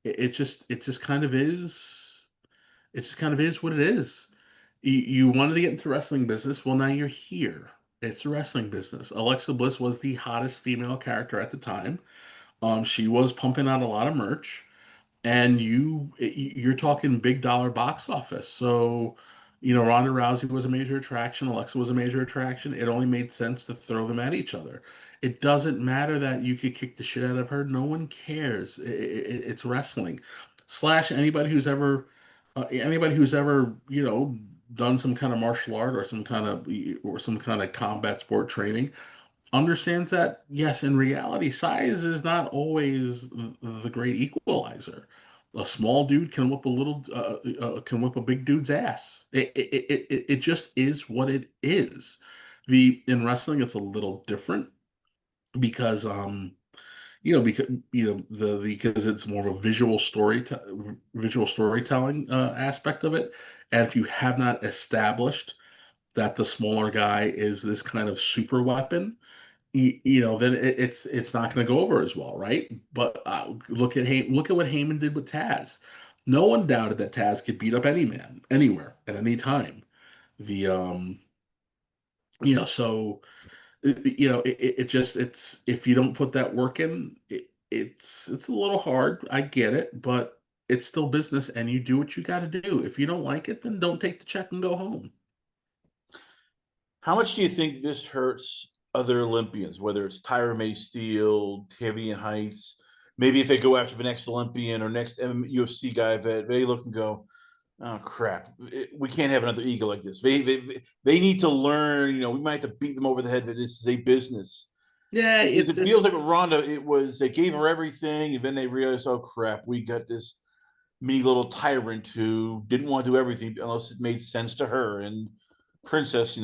It just kind of is. It just kind of is what it is. You wanted to get into the wrestling business. Well, now you're here. It's a wrestling business. Alexa Bliss was the hottest female character at the time. She was pumping out a lot of merch, and you're talking big dollar box office. So, Ronda Rousey was a major attraction. Alexa was a major attraction. It only made sense to throw them at each other. It doesn't matter that you could kick the shit out of her. No one cares. It's wrestling. Slash anybody who's ever done some kind of martial art or some kind of combat sport training understands that, yes, in reality, size is not always the great equalizer. A small dude can whip a big dude's ass. It just is what it is. In wrestling, it's a little different because because it's more of a visual storytelling aspect of it. And if you have not established that the smaller guy is this kind of super weapon, then it's not going to go over as well, right? But look at what Heyman did with Taz. No one doubted that Taz could beat up any man, anywhere, at any time. The so it's if you don't put that work in, it's a little hard. I get it, but it's still business, and you do what you got to do. If you don't like it, then don't take the check and go home. How much do you think this hurts other Olympians, whether it's Tyra May Steele, Tavian Heights? Maybe if they go after the next Olympian or next UFC guy, that they look and go, "Oh crap, we can't have another ego like this." They need to learn. We might have to beat them over the head that this is a business. Yeah, Because it's it feels like with Ronda, it was they gave her everything, and then they realized, "Oh crap, we got this me little tyrant who didn't want to do everything unless it made sense to her." And Princess,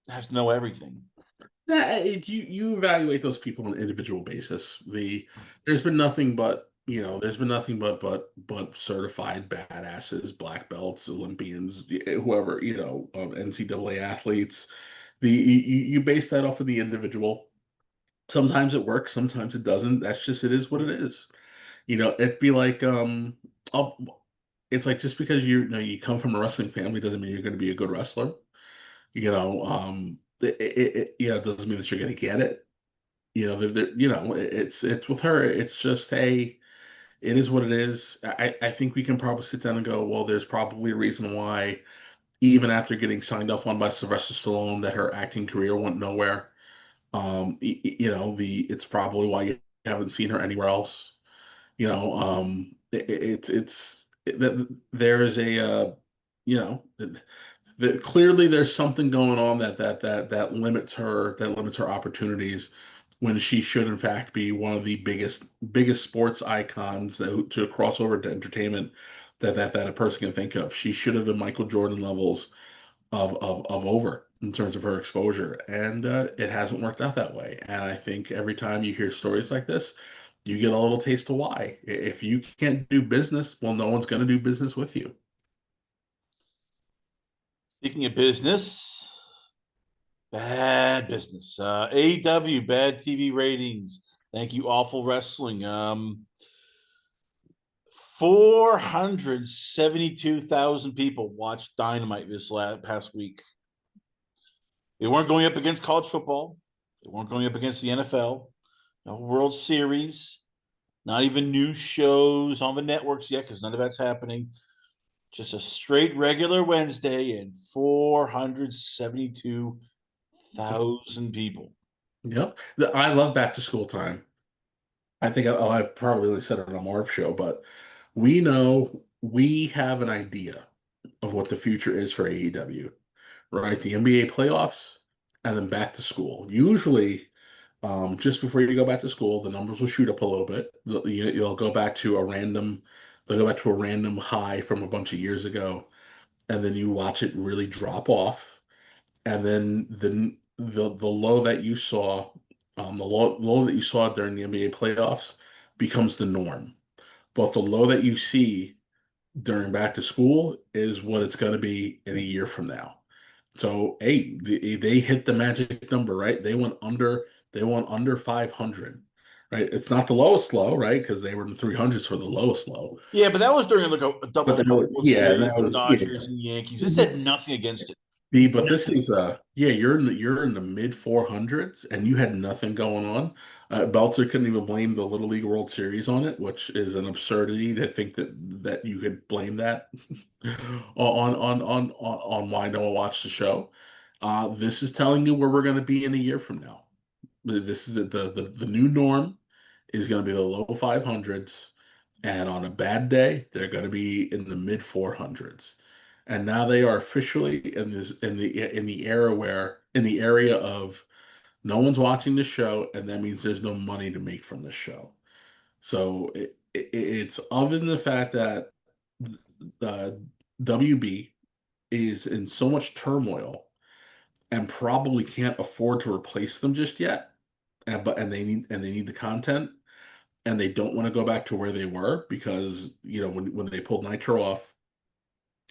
has to know everything. Yeah, you evaluate those people on an individual basis. There's been nothing but certified badasses, black belts, Olympians, whoever, NCAA athletes. You base that off of the individual. Sometimes it works, sometimes it doesn't. It is what it is. It'd be like I'll, it's like just because you come from a wrestling family doesn't mean you're going to be a good wrestler. It doesn't mean that you're going to get it. It's with her. It's just, hey, it is what it is. I think we can probably sit down and go, well, there's probably a reason why, even after getting signed off on by Sylvester Stallone, that her acting career went nowhere. It's probably why haven't seen her anywhere else. There is a you know that clearly there's something going on that limits her opportunities when she should in fact be one of the biggest sports icons to cross over to entertainment that a person can think of. She should have been Michael Jordan levels of over in terms of her exposure, and it hasn't worked out that way. And I think every time you hear stories like this, you get a little taste of why. If you can't do business, well, no one's going to do business with you. Speaking of business, bad business. AEW, bad TV ratings. Thank you, Awful Wrestling. 472,000 people watched Dynamite this past week. They weren't going up against college football. They weren't going up against the NFL. No World Series. Not even new shows on the networks yet, because none of that's happening. Just a straight regular Wednesday and 472,000 people. Yep. I love back to school time. I think I've probably only said it on a Marv show, but we have an idea of what the future is for AEW, right? The NBA playoffs and then back to school. Usually, just before you go back to school, the numbers will shoot up a little bit. You'll go back to they'll go back to a random high from a bunch of years ago, and then you watch it really drop off, and then the low that you saw, the low that you saw during the NBA playoffs becomes the norm. But the low that you see during back to school is what it's going to be in a year from now. So, hey, they hit the magic number, right? They went under 500, right? It's not the lowest low, right? Because they were in the 300s for the lowest low. Yeah, but that was during like a double World Series that with was Dodgers and Yankees. It said nothing against it. But this is you're in the mid 400s and you had nothing going on. Belzer couldn't even blame the Little League World Series on it, which is an absurdity to think that you could blame that on why no one watched the show. This is telling you where we're going to be in a year from now. This is the new norm is going to be the low 500s, and on a bad day, they're going to be in the mid 400s. And now they are officially in the area of no one's watching the show, and that means there's no money to make from the show. So it's other than the fact that the WB is in so much turmoil and probably can't afford to replace them just yet, and they need the content, and they don't want to go back to where they were because when they pulled Nitro off,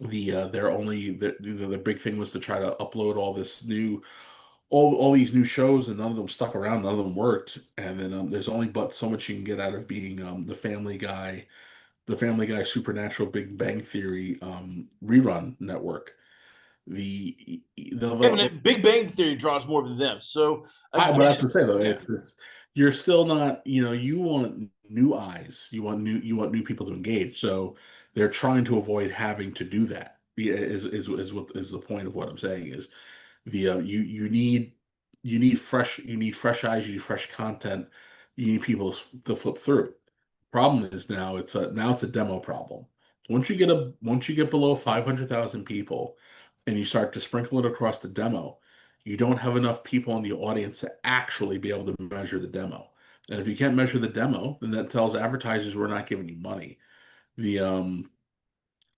the big thing was to try to upload all these new shows, and none of them stuck around, none of them worked. And then there's only but so much you can get out of being the Family Guy, Supernatural, Big Bang Theory rerun network. Yeah, but Big Bang Theory draws more than them. So, But that's to say though, yeah. it's you're still not, you want new eyes, you want new people to engage. So they're trying to avoid having to do that. Is what is the point of what I'm saying is you need fresh eyes, you need fresh content, you need people to flip through. Problem is now it's a demo problem. Once you get below 500,000 people and you start to sprinkle it across the demo, you don't have enough people in the audience to actually be able to measure the demo. And if you can't measure the demo, then that tells advertisers we're not giving you money. The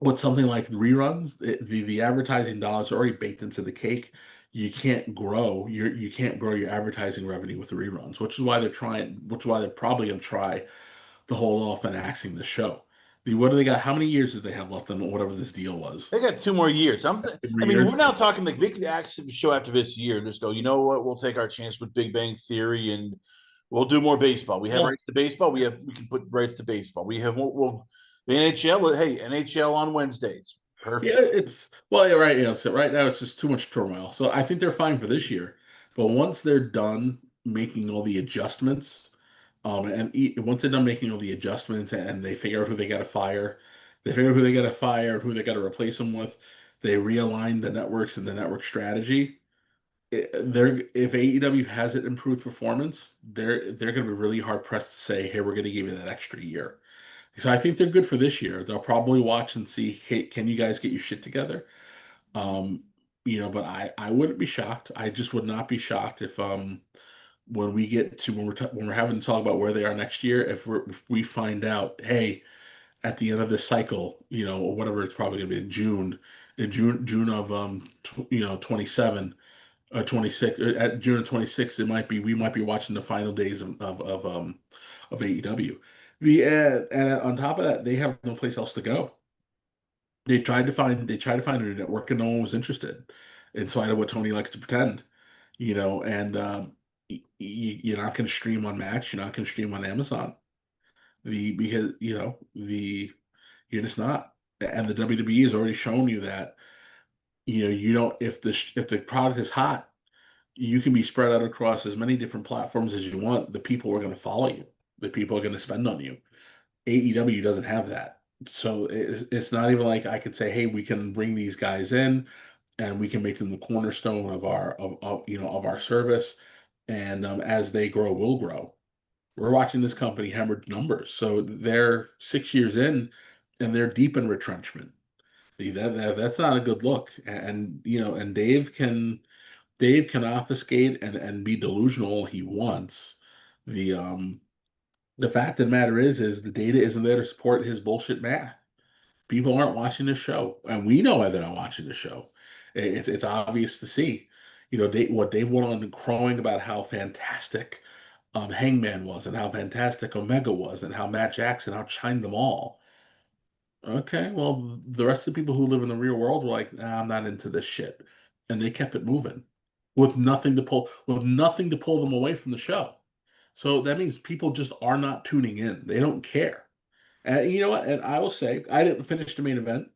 With something like reruns, the advertising dollars are already baked into the cake. You can't grow your advertising revenue with the reruns, which is why they're probably going to try to hold off on axing the show. What do they got? How many years do they have left on whatever this deal was? They got 2 more years. I mean, Years? we're now talking like they could actually show after this year and just go, you know what? We'll take our chance with Big Bang Theory and we'll do more baseball. We have rights to baseball. We can put rights to baseball. We have the NHL. Hey, NHL on Wednesdays. Perfect. Yeah, you're right. Yeah, so right now it's just too much turmoil. So I think they're fine for this year. But once they're done making all the adjustments, once they're done making all the adjustments and they figure out who they got to fire, who they got to replace them with, they realign the networks and the network strategy. if AEW hasn't improved performance, they're going to be really hard pressed to say, "Hey, we're going to give you that extra year." So I think they're good for this year. They'll probably watch and see, "Hey, can you guys get your shit together?" Um, but I wouldn't be shocked. I just would not be shocked if when we get to when we're having to talk about where they are next year, if we find out, hey, at the end of this cycle, or whatever it's probably going to be in June of 27 26 at June of 26th, we might be watching the final days of AEW. And on top of that, they have no place else to go. They tried to find a network and no one was interested, in spite of what Tony likes to pretend, and you're not going to stream on Match, you're not going to stream on Amazon, because you're just not. And the WWE has already shown you that, you don't, if the product is hot, you can be spread out across as many different platforms as you want. The people are going to follow you. The people are going to spend on you. AEW doesn't have that. So it's not even like I could say, hey, we can bring these guys in and we can make them the cornerstone of our service. And as they grow, we'll grow. We're watching this company hemorrhage numbers. So they're 6 years in and they're deep in retrenchment. That's not a good look. And Dave can obfuscate and be delusional all he wants. The fact of the matter is the data isn't there to support his bullshit math. People aren't watching the show, and we know why they're not watching the show. It's obvious to see. What Dave went on crowing about how fantastic Hangman was, and how fantastic Omega was, and how Matt Jackson outshined them all. Okay, well, the rest of the people who live in the real world were like, nah, I'm not into this shit, and they kept it moving with nothing to pull them away from the show. So that means people just are not tuning in. They don't care. And you know what? And I will say, I didn't finish the main event.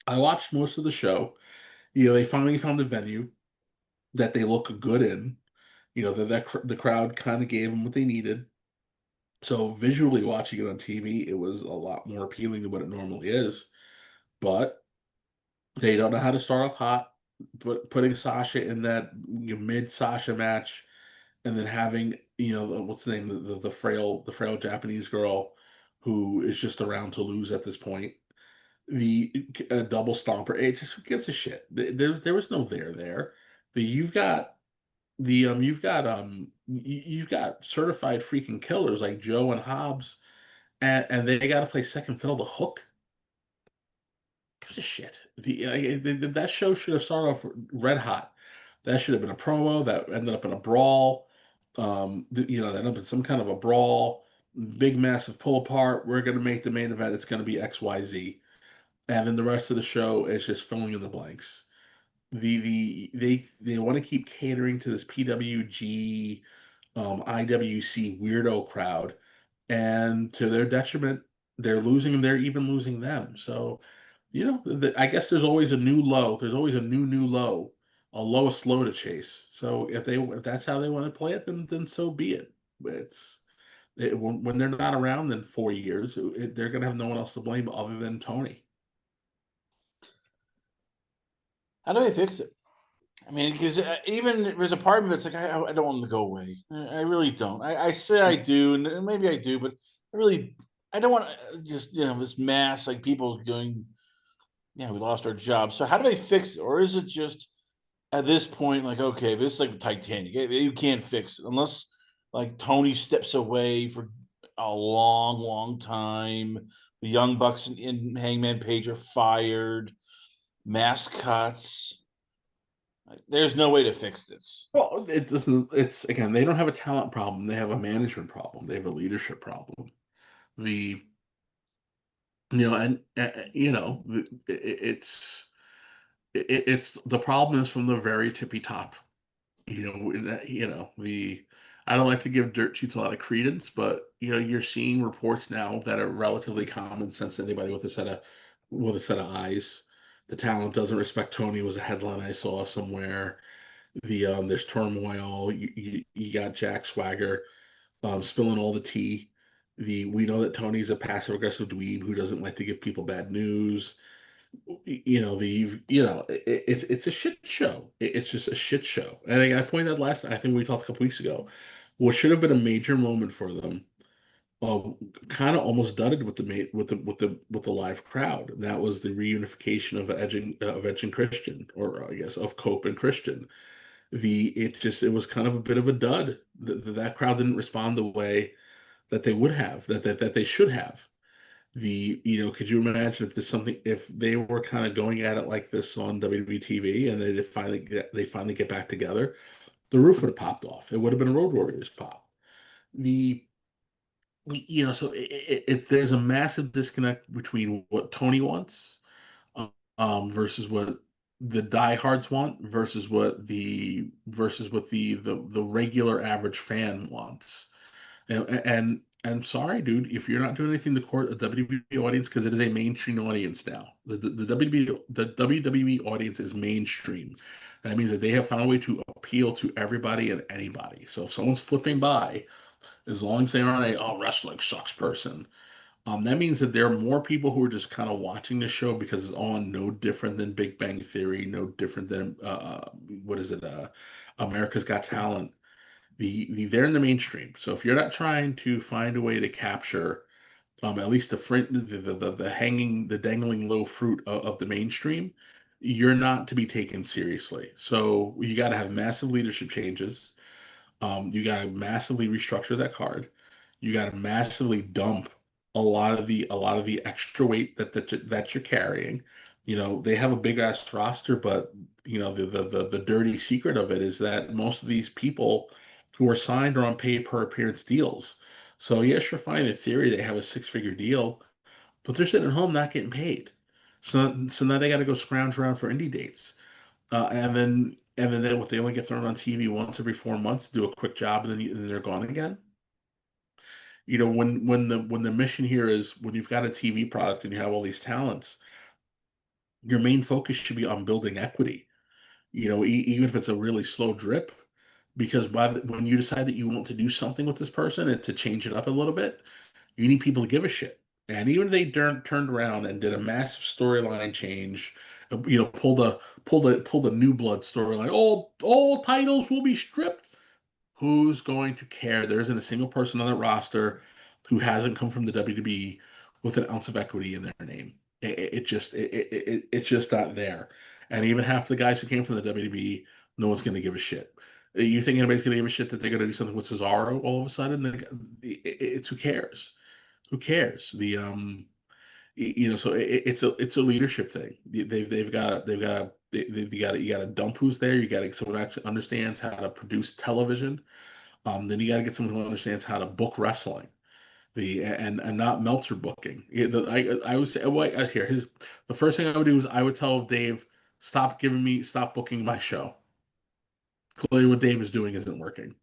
I watched most of the show. They finally found a venue that they look good in. The crowd kind of gave them what they needed. So visually watching it on TV, it was a lot more appealing than what it normally is. But they don't know how to start off hot. But putting Sasha in that mid Sasha match, and then having what's the name, the frail Japanese girl who is just around to lose at this point. The double stomper. It just, who gives a shit? There was no there. The you've got certified freaking killers like Joe and Hobbs, and they got to play second fiddle to Hook. Gives a shit. That show should have started off red hot. That should have been a promo that ended up in a brawl. That ended up in some kind of a brawl, big massive pull apart. We're going to make the main event. It's going to be XYZ, and then the rest of the show is just filling in the blanks. They want to keep catering to this PWG, IWC weirdo crowd, and to their detriment, they're losing them. They're even losing them. So, I guess there's always a new low. There's always a new low, a lowest low to chase. So if that's how they want to play it, then so be it. When they're not around in 4 years, they're gonna have no one else to blame other than Tony. How do I fix it? I mean, because even there's a part of me that's like, I don't want them to go away. I really don't. I say I do, and maybe I do, but I don't want just this mass like people going, yeah, we lost our job. So how do they fix it, or is it just at this point like, okay, this is like the Titanic, you can't fix it unless like Tony steps away for a long, long time. The Young Bucks and Hangman Page are fired. Mascots. There's no way to fix this. Well, it doesn't. It's again, they don't have a talent problem. They have a management problem. They have a leadership problem. The and it's the problem is from the very tippy top. The I don't like to give dirt sheets a lot of credence, but you're seeing reports now that are relatively common sense to anybody with a set of eyes. The talent doesn't respect Tony was a headline I saw somewhere. There's turmoil. You got Jack Swagger spilling all the tea. We know that Tony's a passive aggressive dweeb who doesn't like to give people bad news. it's a shit show. It's just a shit show. And I pointed out I think we talked a couple weeks ago, what should have been a major moment for them, uh, kind of almost dudded with the live crowd. That was the reunification of Edge and Christian, or I guess of Cope and Christian. It was kind of a bit of a dud. That crowd didn't respond the way that they would have, that they should have. Could you imagine if they were kind of going at it like this on WWE TV, and they finally get back together, the roof would have popped off. It would have been a Road Warriors pop. The so there's a massive disconnect between what Tony wants, versus what the diehards want, versus what the regular average fan wants. And I'm sorry, dude, if you're not doing anything to court a WWE audience, because it is a mainstream audience now. The WWE audience is mainstream. That means that they have found a way to appeal to everybody and anybody. So if someone's flipping by, as long as they aren't wrestling sucks person, that means that there are more people who are just kind of watching the show because it's on, no different than Big Bang Theory, no different than what is it, America's Got Talent. They're in the mainstream. So if you're not trying to find a way to capture, at least the dangling low fruit of the mainstream, you're not to be taken seriously. So you got to have massive leadership changes. You got to massively restructure that card. You got to massively dump a lot of the extra weight that you're carrying. They have a big ass roster, but the dirty secret of it is that most of these people who are signed are on pay per appearance deals. So yes, you're fine in theory they have a six-figure deal, but they're sitting at home not getting paid. So now they got to go scrounge around for indie dates, and then they only get thrown on TV once every 4 months, do a quick job, and then they're gone again. When the mission here is, when you've got a TV product and you have all these talents, your main focus should be on building equity. Even if it's a really slow drip, because when you decide that you want to do something with this person and to change it up a little bit, you need people to give a shit. And even if they turned around and did a massive storyline change, pulled a new blood storyline, all titles will be stripped. Who's going to care? There isn't a single person on that roster who hasn't come from the WWE with an ounce of equity in their name. It's just not there. And even half the guys who came from the WWE, no one's going to give a shit. You think anybody's going to give a shit that they're going to do something with Cesaro all of a sudden? It's who cares? Who cares? So it's a leadership thing. You got to dump who's there. You got to get someone who actually understands how to produce television. Then you got to get someone who understands how to book wrestling, and not Meltzer booking. I would say, the first thing I would do is I would tell Dave, stop booking my show. Clearly, what Dave is doing isn't working.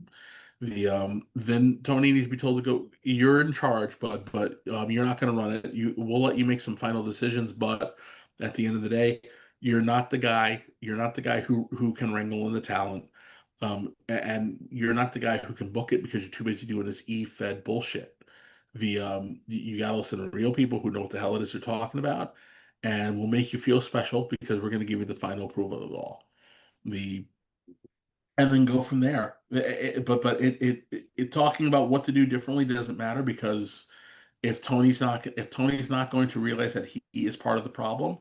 Then Tony needs to be told to go. You're in charge, but you're not going to run it. We'll let you make some final decisions, but at the end of the day, you're not the guy. You're not the guy who can wrangle in the talent. And you're not the guy who can book it because you're too busy doing this E-Fed bullshit. You gotta listen to real people who know what the hell it is you're talking about, and we'll make you feel special because we're going to give you the final approval of it all. The And then go from there. Talking about what to do differently doesn't matter, because if Tony's not going to realize that he is part of the problem,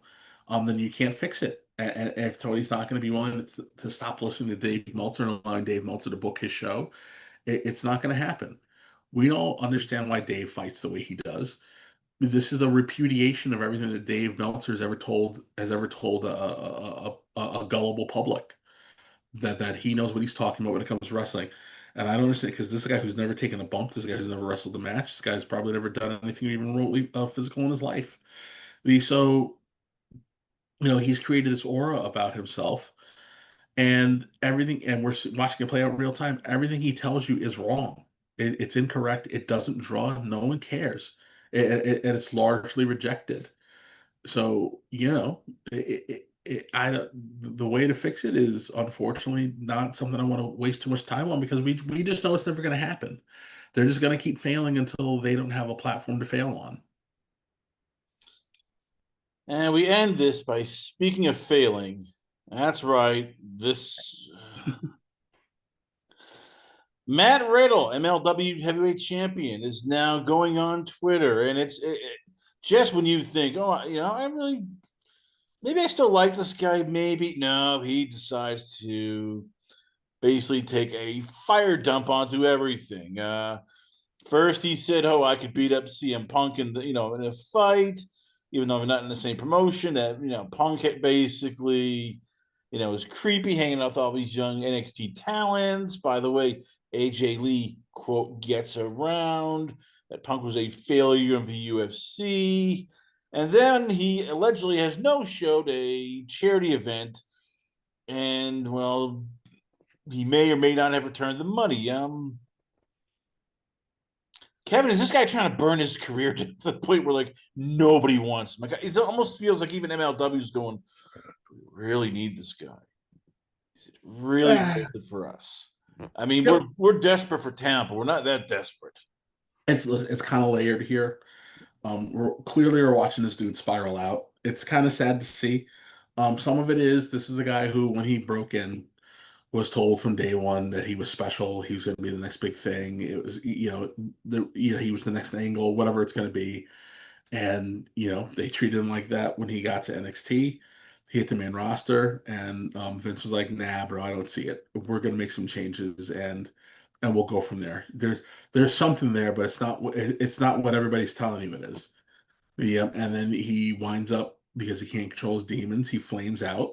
then you can't fix it. And if Tony's not going to be willing to stop listening to Dave Meltzer and allowing Dave Meltzer to book his show, it's not going to happen. We don't understand why Dave fights the way he does. This is a repudiation of everything that Dave Meltzer has ever told a gullible public, that he knows what he's talking about when it comes to wrestling. And I don't understand, because this is a guy who's never taken a bump. This is a guy who's never wrestled a match. This guy's probably never done anything even remotely physical in his life. So, he's created this aura about himself, and everything, and we're watching it play out in real time. Everything he tells you is wrong. It's incorrect. It doesn't draw. No one cares. And it's largely rejected. So, the way to fix it is unfortunately not something I want to waste too much time on, because we just know it's never going to happen. They're just going to keep failing until they don't have a platform to fail on. And we end this by speaking of failing. That's right. This Matt Riddle, MLW heavyweight champion, is now going on Twitter, and it's just when you think, oh, I really, maybe I still like this guy. Maybe no, he decides to basically take a fire dump onto everything. First, he said, "Oh, I could beat up CM Punk in in a fight, even though we're not in the same promotion." That Punk had basically, was creepy, hanging out with all these young NXT talents. By the way, AJ Lee quote gets around that Punk was a failure of the UFC, and then he allegedly has no showed a charity event, and well, he may or may not have returned the money. Kevin, is this guy trying to burn his career to the point where like nobody wants him? Like, it almost feels like even MLW is going, we really need this guy. Is it really worth it for us? I mean, we're desperate for talent, but we're not that desperate. It's kind of layered here. We're watching this dude spiral out. It's kind of sad to see. Some of it is this is a guy who, when he broke in, was told from day one that he was special. He was going to be the next big thing. It was, he was the next angle, whatever it's going to be. And, they treated him like that when he got to NXT. He hit the main roster, and Vince was like, "Nah, bro, I don't see it. We're going to make some changes, and we'll go from there." There's something there, but it's not what everybody's telling you it is. Yeah, and then he winds up, because he can't control his demons, he flames out,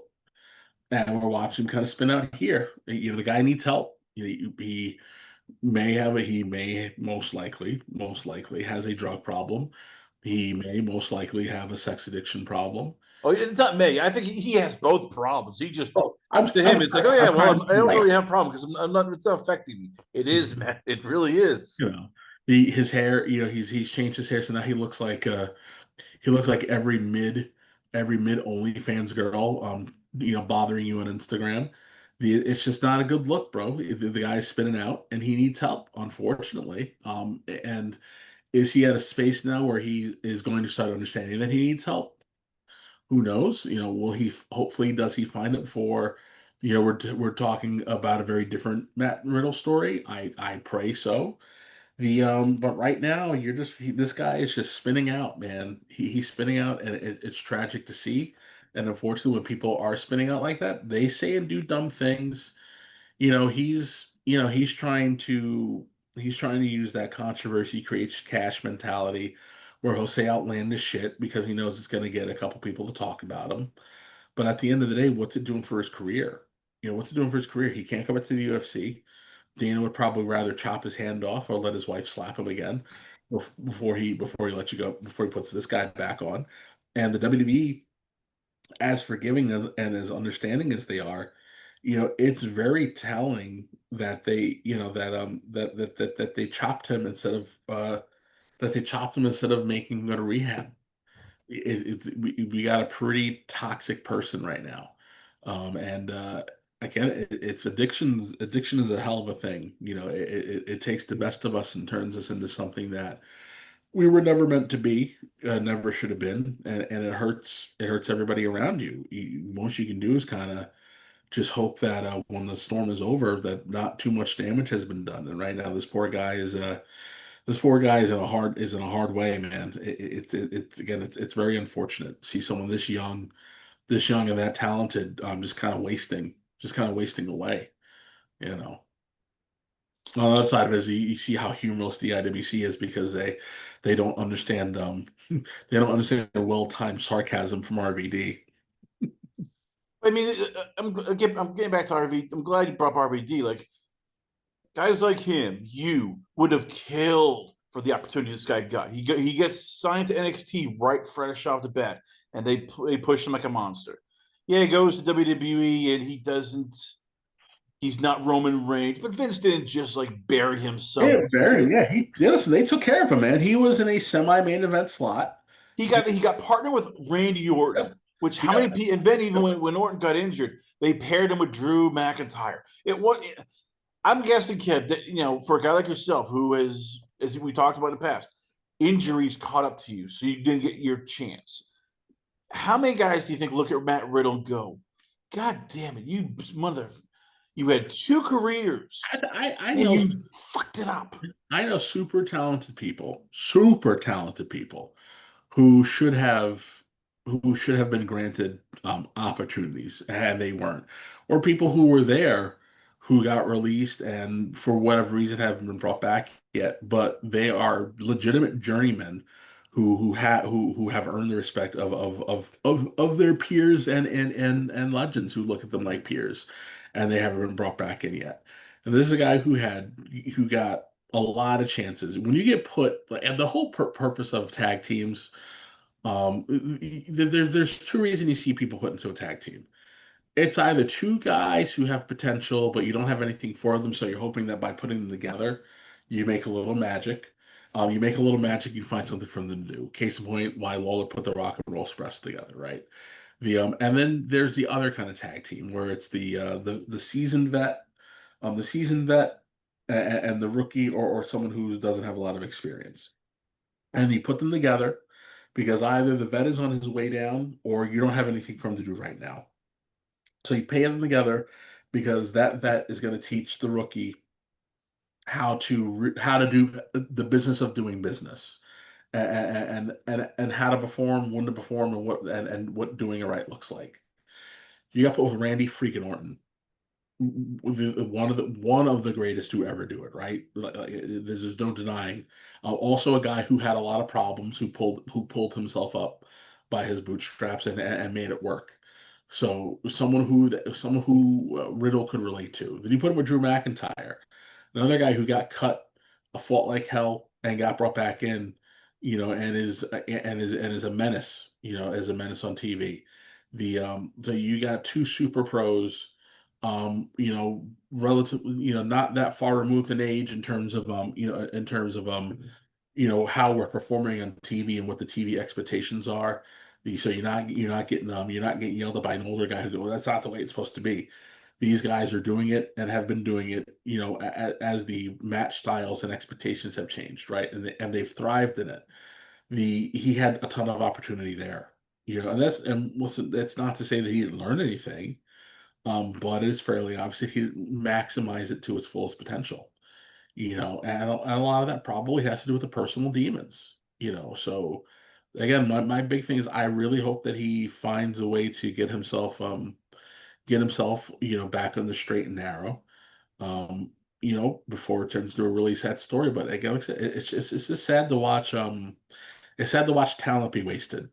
and we're watching him kind of spin out here. The guy needs help. He may most likely has a drug problem. He may most likely have a sex addiction problem. Oh, it's not me. I think he has both problems. He just to him, I'm it's like, oh yeah, well, I don't right. really have a problem because I'm not. It's not affecting me. It is, man. It really is. His hair. He's changed his hair, so now he looks like every mid OnlyFans girl. Bothering you on Instagram. It's just not a good look, bro. The guy's spinning out, and he needs help, unfortunately. And is he at a space now where he is going to start understanding that he needs help? Who knows? Will he? Hopefully, does he find it for? We're talking about a very different Matt Riddle story. I pray so. But right now, this guy is just spinning out, man. He's spinning out, and it's tragic to see. And unfortunately, when people are spinning out like that, they say and do dumb things. He's trying to use that controversy creates cash mentality, where he'll say outlandish shit because he knows it's going to get a couple people to talk about him. But at the end of the day, what's it doing for his career? What's it doing for his career? He can't come back to the UFC. Dana would probably rather chop his hand off or let his wife slap him again before he lets you go, before he puts this guy back on. And the WWE, as forgiving and as understanding as they are, it's very telling that they chopped him instead of making him go to rehab. We got a pretty toxic person right now, and again, it's addictions. Addiction is a hell of a thing. It takes the best of us and turns us into something that we were never meant to be, never should have been, and it hurts. It hurts everybody around you. Most you can do is kind of just hope that when the storm is over, that not too much damage has been done. And right now, this poor guy is in a hard way, man. It's very unfortunate to see someone this young and that talented, just kind of wasting away. You know. On the other side of it is you see how humorless the IWC is because they don't understand they don't understand the well-timed sarcasm from RVD. I mean, I'm getting back to RV. I'm glad you brought up RVD. Like guys like him, you would have killed for the opportunity this guy got. He gets signed to NXT right fresh off the bat, and they push him like a monster. Yeah, he goes to WWE and he doesn't. He's not Roman Reigns, but Vince didn't just like bury him Yeah, somewhere. very. Yeah, listen, they took care of him, man. He was in a semi-main event slot. He got partnered with Randy Orton, Yep. which He how got- many people? And then even when Orton got injured, they paired him with Drew McIntyre. It was. I'm guessing, Kev, that for a guy like yourself who is, as we talked about in the past, injuries caught up to you, so you didn't get your chance. how many guys do you think look at Matt Riddle and go, God damn it, you mother, you had 2 careers I and know you fucked it up. super talented people who should have been granted opportunities and they weren't, or people who were there who got released and for whatever reason haven't been brought back yet, but they are legitimate journeymen who have earned the respect of their peers and legends who look at them like peers, and they haven't been brought back in yet. And this is a guy who got a lot of chances. When you get put, and the whole purpose of tag teams, there's two reasons you see people put into a tag team. It's either two guys who have potential, but you don't have anything for them, so you're hoping that by putting them together, you make a little magic. You make a little magic, you find something for them to do. Case in point, why Lawler put the Rock and Roll Express together, right? And then there's the other kind of tag team where it's the seasoned vet, and the rookie, or someone who doesn't have a lot of experience, and you put them together because either the vet is on his way down or you don't have anything for him to do right now. So you pay them together because that vet is going to teach the rookie how to do the business of doing business, and how to perform, when to perform, and what doing it right looks like. You got put with Randy freaking Orton, one of the greatest to ever do it, right? There's no denying. Also, a guy who had a lot of problems, who pulled himself up by his bootstraps and made it work. So someone who Riddle could relate to. Then you put him with Drew McIntyre, another guy who got cut, fought like hell, and got brought back in, and is a menace, as a menace on TV. So you got two super pros, relatively, not that far removed in age in terms of how we're performing on TV and what the TV expectations are. So you're not getting yelled at by an older guy who goes, well, that's not the way it's supposed to be. These guys are doing it and have been doing it, as the match styles and expectations have changed, right? And they've thrived in it. He had a ton of opportunity there, and listen, that's not to say that he didn't learn anything, but it's fairly obvious that he didn't maximize it to its fullest potential, and a lot of that probably has to do with the personal demons, So again, my big thing is I really hope that he finds a way to get himself, back on the straight and narrow, before it turns into a really sad story. But again, like I said, it's just sad to watch. It's sad to watch talent be wasted.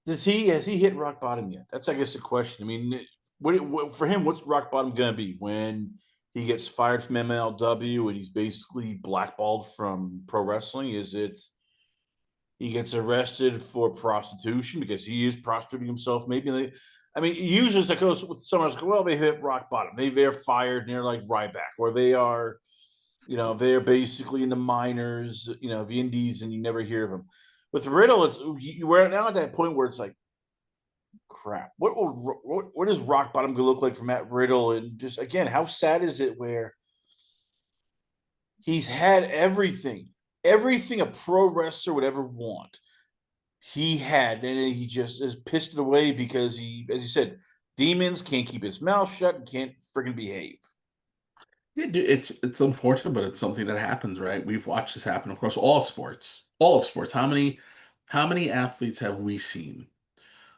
Has he hit rock bottom yet? That's, I guess, the question. I mean, what for him? What's rock bottom going to be when he gets fired from MLW and he's basically blackballed from pro wrestling? Is it he gets arrested for prostitution because he is prostituting himself? Maybe I mean, usually it's like, oh, with someone else, well, they hit rock bottom. They're fired and they're like Ryback, or they are, they're basically in the minors, the indies, and you never hear of them. With Riddle, we're now at that point where it's like, crap. What is rock bottom going to look like for Matt Riddle? And just again, how sad is it where he's had everything a pro wrestler would ever want. He had, and he just is pissed it away because he, as you said, demons, can't keep his mouth shut and can't freaking behave. Yeah, dude, it's unfortunate, but it's something that happens, right? We've watched this happen across all sports. All of sports. How many athletes have we seen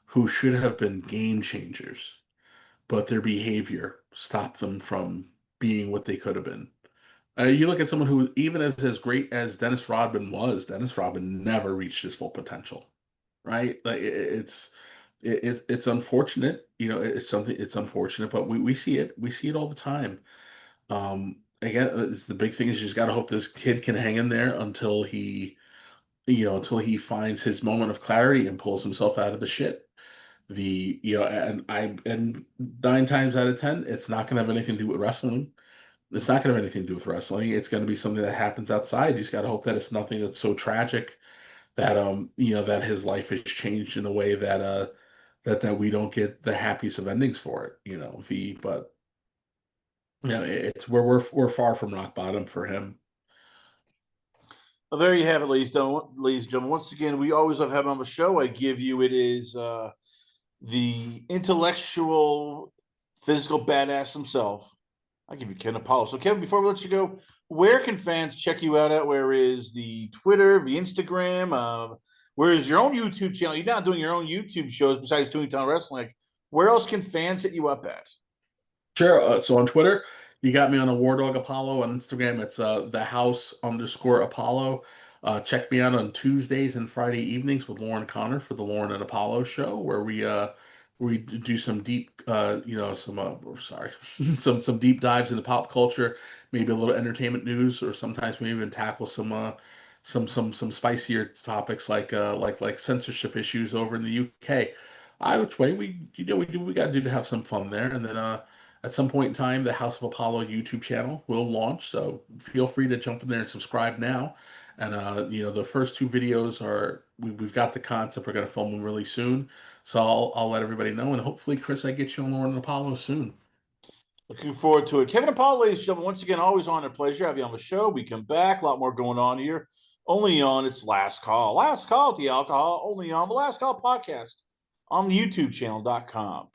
who should have been game changers, but their behavior stopped them from being what they could have been? You look at someone who, even as great as Dennis Rodman never reached his full potential, right? Like it's unfortunate, it's unfortunate, but we see it all the time. Again, it's the big thing is you just got to hope this kid can hang in there until he finds his moment of clarity and pulls himself out of the shit. And 9 times out of 10, it's not going to have anything to do with wrestling. It's not going to have anything to do with wrestling. It's going to be something that happens outside. You just got to hope that it's nothing that's so tragic that that his life has changed in a way that we don't get the happiest of endings for it. But it's where we're far from rock bottom for him. Well, there you have it, ladies and gentlemen. Once again, we always love having on the show. I give you it is the intellectual, physical badass himself. I give you Ken Apollo. So, Kevin, before we let you go, where can fans check you out at? Where is the Twitter, the Instagram? Where is your own YouTube channel? You're not doing your own YouTube shows besides doing Town Wrestling. Like, where else can fans hit you up at? Sure. So on Twitter, you got me on a Wardog Apollo. On Instagram, it's the house underscore Apollo. Check me out on Tuesdays and Friday evenings with Lauren Connor for the Lauren and Apollo show, where we do some deep, sorry, some deep dives into pop culture, maybe a little entertainment news, or sometimes we even tackle some spicier topics like censorship issues over in the UK. Which way we got to do to have some fun there, and then at some point in time, the House of Apollo YouTube channel will launch, so feel free to jump in there and subscribe now. And the first two videos we've got the concept. We're going to film them really soon, so I'll let everybody know, and hopefully, Chris, I get you on Lauren and Apollo soon. Looking forward to it. Kevin Apollo, ladies and gentlemen, once again, always on a pleasure to have you on the show. We come back, a lot more going on here. Only on its Last Call. Last Call at the Alcohol, only on the Last Call podcast on the YouTube channel.com.